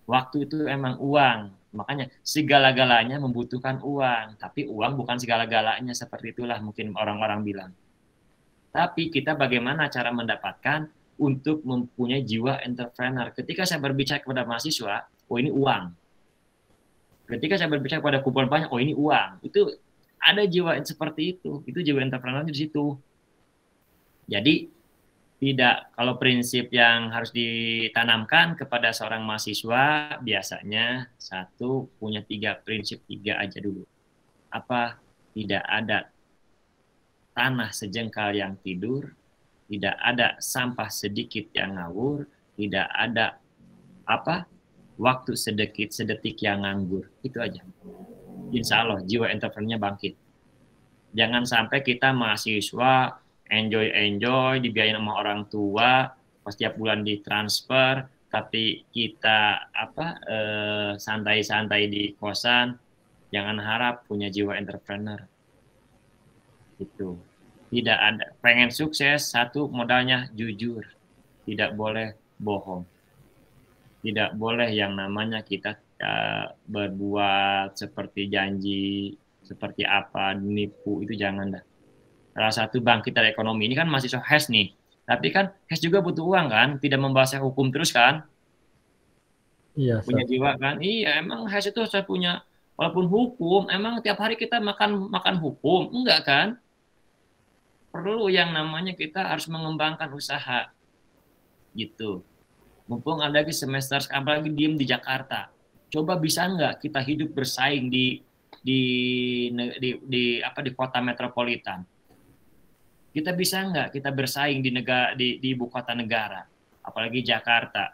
Waktu itu emang uang. Makanya segala-galanya membutuhkan uang. Tapi uang bukan segala-galanya. Seperti itulah mungkin orang-orang bilang. Tapi kita bagaimana cara mendapatkan untuk mempunyai jiwa entrepreneur. Ketika saya berbicara kepada mahasiswa, oh ini uang. Ketika saya berbicara kepada kumpulan banyak, oh ini uang. Itu ada jiwa seperti itu. Itu jiwa entrepreneur di situ. Jadi tidak, kalau prinsip yang harus ditanamkan kepada seorang mahasiswa biasanya satu punya prinsip tiga aja dulu. Apa? Tidak ada tanah sejengkal yang tidur, tidak ada sampah sedikit yang ngawur, tidak ada waktu sedetik yang nganggur. Itu aja. Insya Allah jiwa entrepreneurnya bangkit. Jangan sampai kita mahasiswa enjoy dibiayain sama orang tua, setiap bulan ditransfer, tapi kita santai-santai di kosan. Jangan harap punya jiwa entrepreneur. Itu tidak ada. Pengen sukses, satu modalnya jujur, tidak boleh bohong, tidak boleh yang namanya kita berbuat seperti janji, seperti apa, nipu, itu jangan dah. Salah satu bangkit dari ekonomi ini kan mahasiswa HES nih. Tapi kan HES juga butuh uang kan, tidak membahas hukum terus kan. Iya. Punya jiwa kan. Iya, emang HES itu saya punya, walaupun hukum, emang tiap hari kita makan hukum, enggak kan? Perlu yang namanya kita harus mengembangkan usaha. Gitu. Mumpung ada lagi semester, apalagi diem di Jakarta. Coba bisa enggak kita hidup bersaing di kota metropolitan? Kita bisa nggak kita bersaing di ibu kota negara, apalagi Jakarta.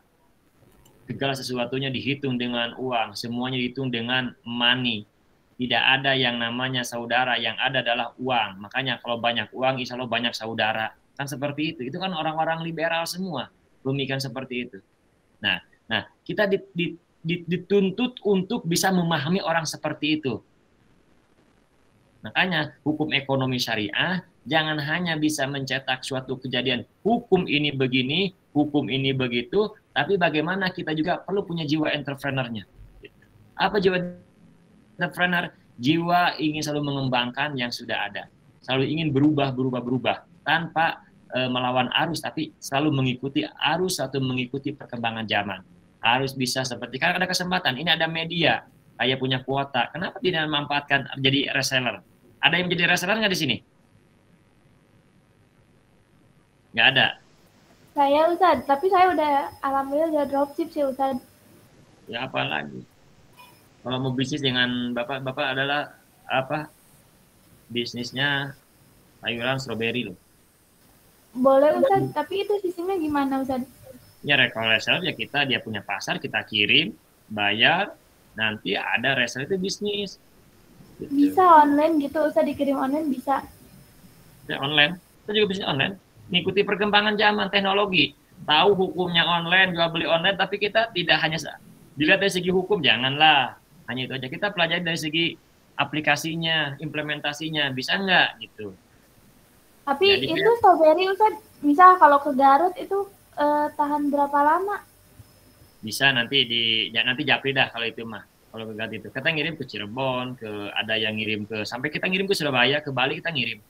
Segala sesuatunya dihitung dengan uang, semuanya dihitung dengan money. Tidak ada yang namanya saudara, yang ada adalah uang. Makanya kalau banyak uang, insya Allah banyak saudara. Kan seperti itu. Itu kan orang-orang liberal semua pemikiran seperti itu. Nah, kita dituntut untuk bisa memahami orang seperti itu. Makanya hukum ekonomi syariah jangan hanya bisa mencetak suatu kejadian hukum ini begini, hukum ini begitu, tapi bagaimana kita juga perlu punya jiwa entrepreneurnya. Apa jiwa entrepreneur? Jiwa ingin selalu mengembangkan yang sudah ada. Selalu ingin berubah tanpa melawan arus, tapi selalu mengikuti arus atau mengikuti perkembangan zaman. Harus bisa seperti, kan ada kesempatan, ini ada media, kayak punya kuota, kenapa tidak memanfaatkan jadi reseller? Ada yang menjadi reseller nggak di sini? Nggak ada. Saya Ustaz, tapi saya udah alhamdulillah udah dropship sih Ustaz. Ya apa lagi? Kalau mau bisnis dengan Bapak adalah bisnisnya sayuran stroberi loh. Boleh Ustaz, tapi itu sistemnya gimana Ustaz? Ya kalau reseller ya dia punya pasar, kita kirim, bayar, nanti ada reseller itu bisnis. Gitu. Bisa online gitu, Ustaz, dikirim online bisa. Ya online, itu juga bisnis online. Mengikuti perkembangan zaman teknologi. Tahu hukumnya online, jual beli online, tapi kita tidak hanya dilihat dari segi hukum, janganlah. Hanya itu aja. Kita pelajari dari segi aplikasinya, implementasinya, bisa nggak gitu. Tapi jadi, itu strawberry Ustaz, misal kalau ke Garut itu tahan berapa lama? Bisa nanti Japri dah kalau itu mah. Kalau ke Garut itu. Kita ngirim ke Cirebon, ada yang ngirim sampai kita ngirim ke Surabaya, ke Bali kita ngirim.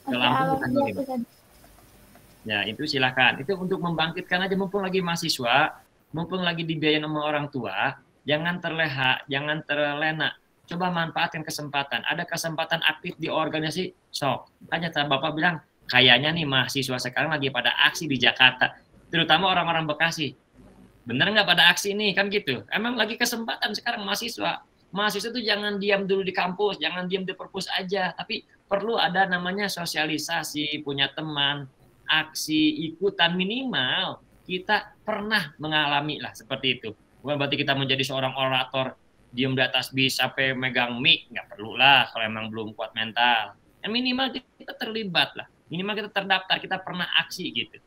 Ke Lampung kita ngirim. Ya, itu silakan. Itu untuk membangkitkan aja, mumpung lagi mahasiswa, mumpung lagi dibiayain sama orang tua, jangan terlena. Coba manfaatkan kesempatan. Ada kesempatan aktif di organisasi, sok. Hanya Bapak bilang, kayaknya nih mahasiswa sekarang lagi pada aksi di Jakarta, terutama orang-orang Bekasi. Bener nggak pada aksi nih, kan gitu. Emang lagi kesempatan sekarang mahasiswa. Mahasiswa itu jangan diam dulu di kampus, jangan diam di perpus aja, tapi perlu ada namanya sosialisasi, punya teman, aksi, ikutan, minimal kita pernah mengalami lah seperti itu. Bukan berarti kita menjadi seorang orator diem di atas bis sampai megang mic, nggak perlu lah kalau emang belum kuat mental. Ya minimal kita terlibat lah, minimal kita terdaftar, kita pernah aksi gitu.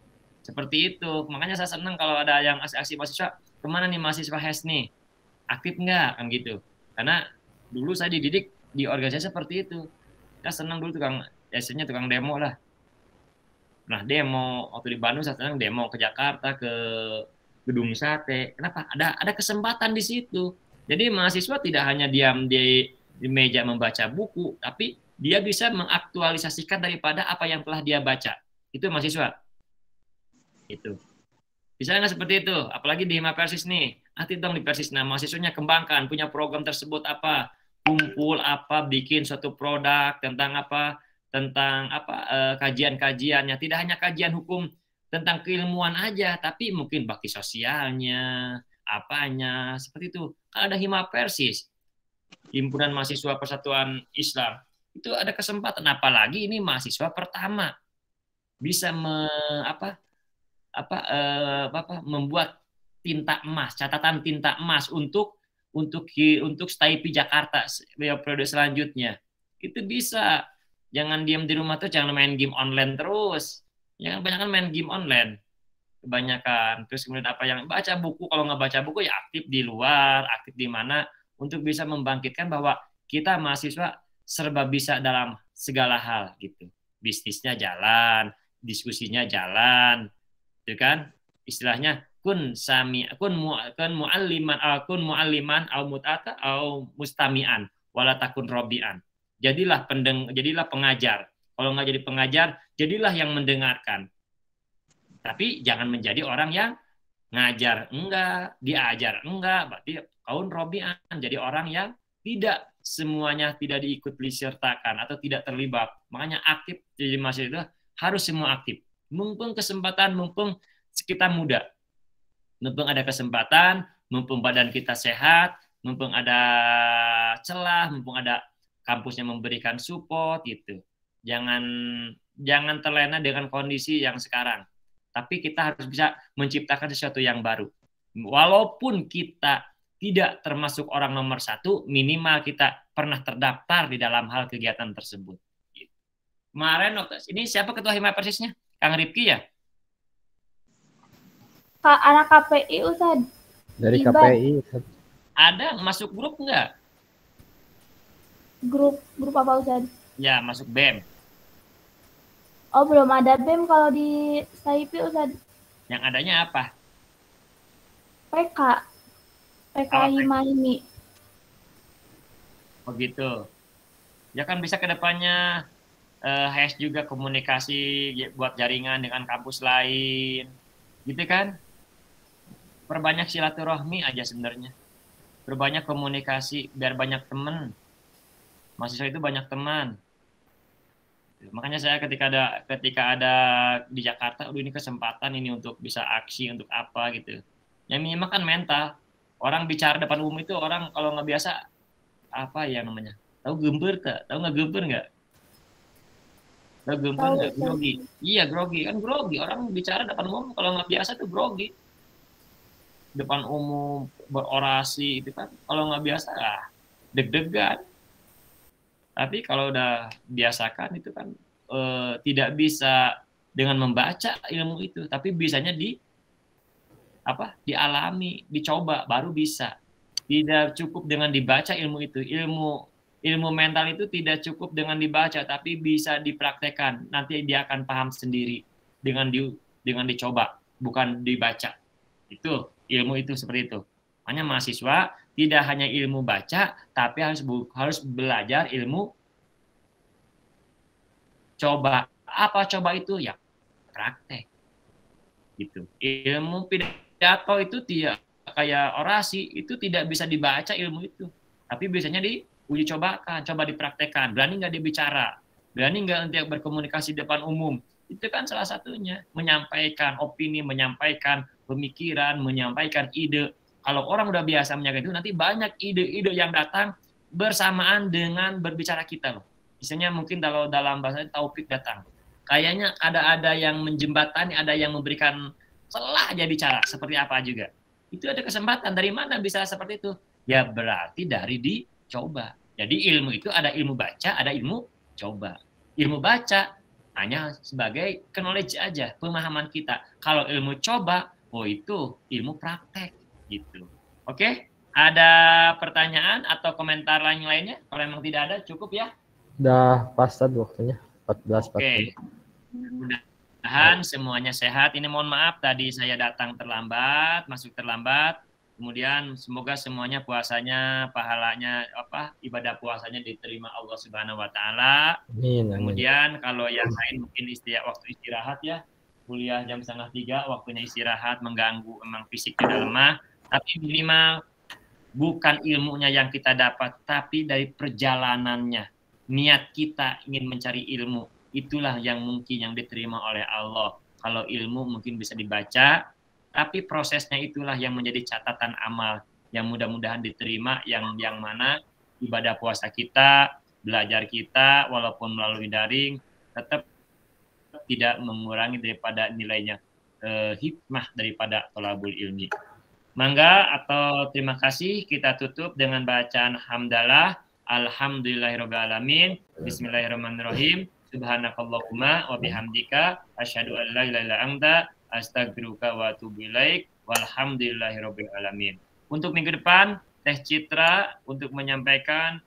Seperti itu. Makanya saya senang kalau ada yang aksi-aksi mahasiswa, kemana nih mahasiswa HES nih? Aktif nggak? Kan gitu. Karena dulu saya dididik di organisasi seperti itu. Saya senang dulu biasanya tukang demo lah. Nah, demo waktu di Bandung saya senang demo ke Jakarta, ke Gedung Sate. Kenapa? Ada kesempatan di situ. Jadi mahasiswa tidak hanya diam di meja membaca buku, tapi dia bisa mengaktualisasikan daripada apa yang telah dia baca. Itu mahasiswa. Itu. Bisa nggak seperti itu? Apalagi di Hima Persis nih. Aktif dong di Persis. Nah, mahasiswanya kembangkan, punya program tersebut apa? Kumpul apa, bikin suatu produk tentang apa? Tentang apa kajian-kajiannya. Tidak hanya kajian hukum tentang keilmuan aja, tapi mungkin bakti sosialnya, apanya, seperti itu. Kalau ada Hima Persis, Himpunan Mahasiswa Persatuan Islam, itu ada kesempatan. Apalagi ini mahasiswa pertama bisa membuat tinta emas, catatan tinta emas untuk STIP Jakarta periode selanjutnya. Itu bisa. Jangan diam di rumah tuh, jangan main game online terus. Jangan kebanyakan main game online. Kebanyakan. Terus kemudian apa yang baca buku, kalau nggak baca buku ya aktif di luar, aktif di mana untuk bisa membangkitkan bahwa kita mahasiswa serba bisa dalam segala hal gitu. Bisnisnya jalan, diskusinya jalan, itu kan istilahnya kun mualliman au mutata au mustamian wala takun robian. Jadilah pengajar. Kalau nggak jadi pengajar, jadilah yang mendengarkan. Tapi jangan menjadi orang yang ngajar enggak, diajar enggak, berarti kaun robian, jadi orang yang tidak semuanya tidak diikut disertakan atau tidak terlibat. Makanya aktif jadi mahasiswa harus semua aktif. Mumpung kesempatan, mumpung kita muda, mumpung ada kesempatan, mumpung badan kita sehat, mumpung ada celah, mumpung ada kampusnya memberikan support gitu. Jangan terlena dengan kondisi yang sekarang. Tapi kita harus bisa menciptakan sesuatu yang baru. Walaupun kita tidak termasuk orang nomor 1, minimal kita pernah terdaftar di dalam hal kegiatan tersebut. Kemarin ini siapa ketua Hima Persisnya? Kang Rifki ya? Anak KPI Ustaz. Dari Iban. KPI. Ada masuk grup nggak? Grup apa Ustaz? Ya, masuk BEM. Oh, belum ada BEM kalau di STIP Ustaz. Yang adanya apa? PK Hima ini. Oh gitu. Ya kan bisa ke depannya HES juga komunikasi buat jaringan dengan kampus lain. Gitu kan? Perbanyak silaturahmi aja sebenarnya. Perbanyak komunikasi biar banyak teman. Mahasiswa itu banyak teman. Makanya saya ketika ada di Jakarta, ini kesempatan ini untuk bisa aksi untuk apa gitu. Yang minimal kan mental. Orang bicara depan umum itu orang kalau nggak biasa apa ya namanya? Tahu gember tak? Tahu nggak gember nggak? Tahu gember nggak? Grogi. Iya grogi kan grogi. Orang bicara depan umum kalau nggak biasa tuh grogi. Depan umum berorasi itu kan kalau nggak biasa deg-degan. Tapi kalau udah biasakan itu kan tidak bisa dengan membaca ilmu itu, tapi bisanya dialami, dicoba baru bisa. Tidak cukup dengan dibaca ilmu itu. Ilmu mental itu tidak cukup dengan dibaca, tapi bisa dipraktekkan. Nanti dia akan paham sendiri dengan dicoba, bukan dibaca. Itu ilmu itu seperti itu. Makanya mahasiswa tidak hanya ilmu baca, tapi harus belajar ilmu coba. Apa coba itu? Ya praktek. Gitu. Ilmu pidato itu tidak kayak orasi, itu tidak bisa dibaca ilmu itu. Tapi biasanya diuji cobakan, coba dipraktekkan. Berani nggak dia bicara? Berani nggak nanti berkomunikasi di depan umum? Itu kan salah satunya. Menyampaikan opini, menyampaikan pemikiran, menyampaikan ide. Kalau orang udah biasa menyampaikan itu, nanti banyak ide-ide yang datang bersamaan dengan berbicara kita loh. Misalnya mungkin kalau dalam bahasa taufik datang. Kayaknya ada yang menjembatani, ada yang memberikan celah aja bicara seperti apa juga. Itu ada kesempatan. Dari mana bisa seperti itu? ya berarti dari dicoba. Jadi ilmu itu ada ilmu baca, ada ilmu coba. Ilmu baca hanya sebagai knowledge aja, pemahaman kita. Kalau ilmu coba, oh itu ilmu praktek gitu. Oke? Ada pertanyaan atau komentar lainnya? Kalau memang tidak ada, cukup ya. Udah pas Ustaz waktunya 14.40. Oke. Mudah-mudahan semuanya sehat. Ini mohon maaf tadi saya datang terlambat, masuk terlambat. Kemudian semoga semuanya puasanya, pahalanya ibadah puasanya diterima Allah Subhanahu wa taala. Amin. Kemudian kalau yang lain mungkin waktu istirahat ya. Kuliah jam 2:30, waktunya istirahat, mengganggu, emang fisik tidak lemah, tapi minimal bukan ilmunya yang kita dapat, tapi dari perjalanannya. Niat kita ingin mencari ilmu, itulah yang mungkin yang diterima oleh Allah. Kalau ilmu mungkin bisa dibaca, tapi prosesnya itulah yang menjadi catatan amal, yang mudah-mudahan diterima, yang mana ibadah puasa kita, belajar kita, walaupun melalui daring, tetap tidak mengurangi daripada nilainya, hikmah daripada thalabul ilmi. Mangga atau terima kasih, kita tutup dengan bacaan hamdalah. Alhamdulillahirabbil alamin. Bismillahirrahmanirrahim. Subhanakallahumma wa bihamdika asyhadu an la ilaha illa anta astaghfiruka wa atubu ilaik. Walhamdulillahirabbil alamin. Untuk minggu depan Teh Citra untuk menyampaikan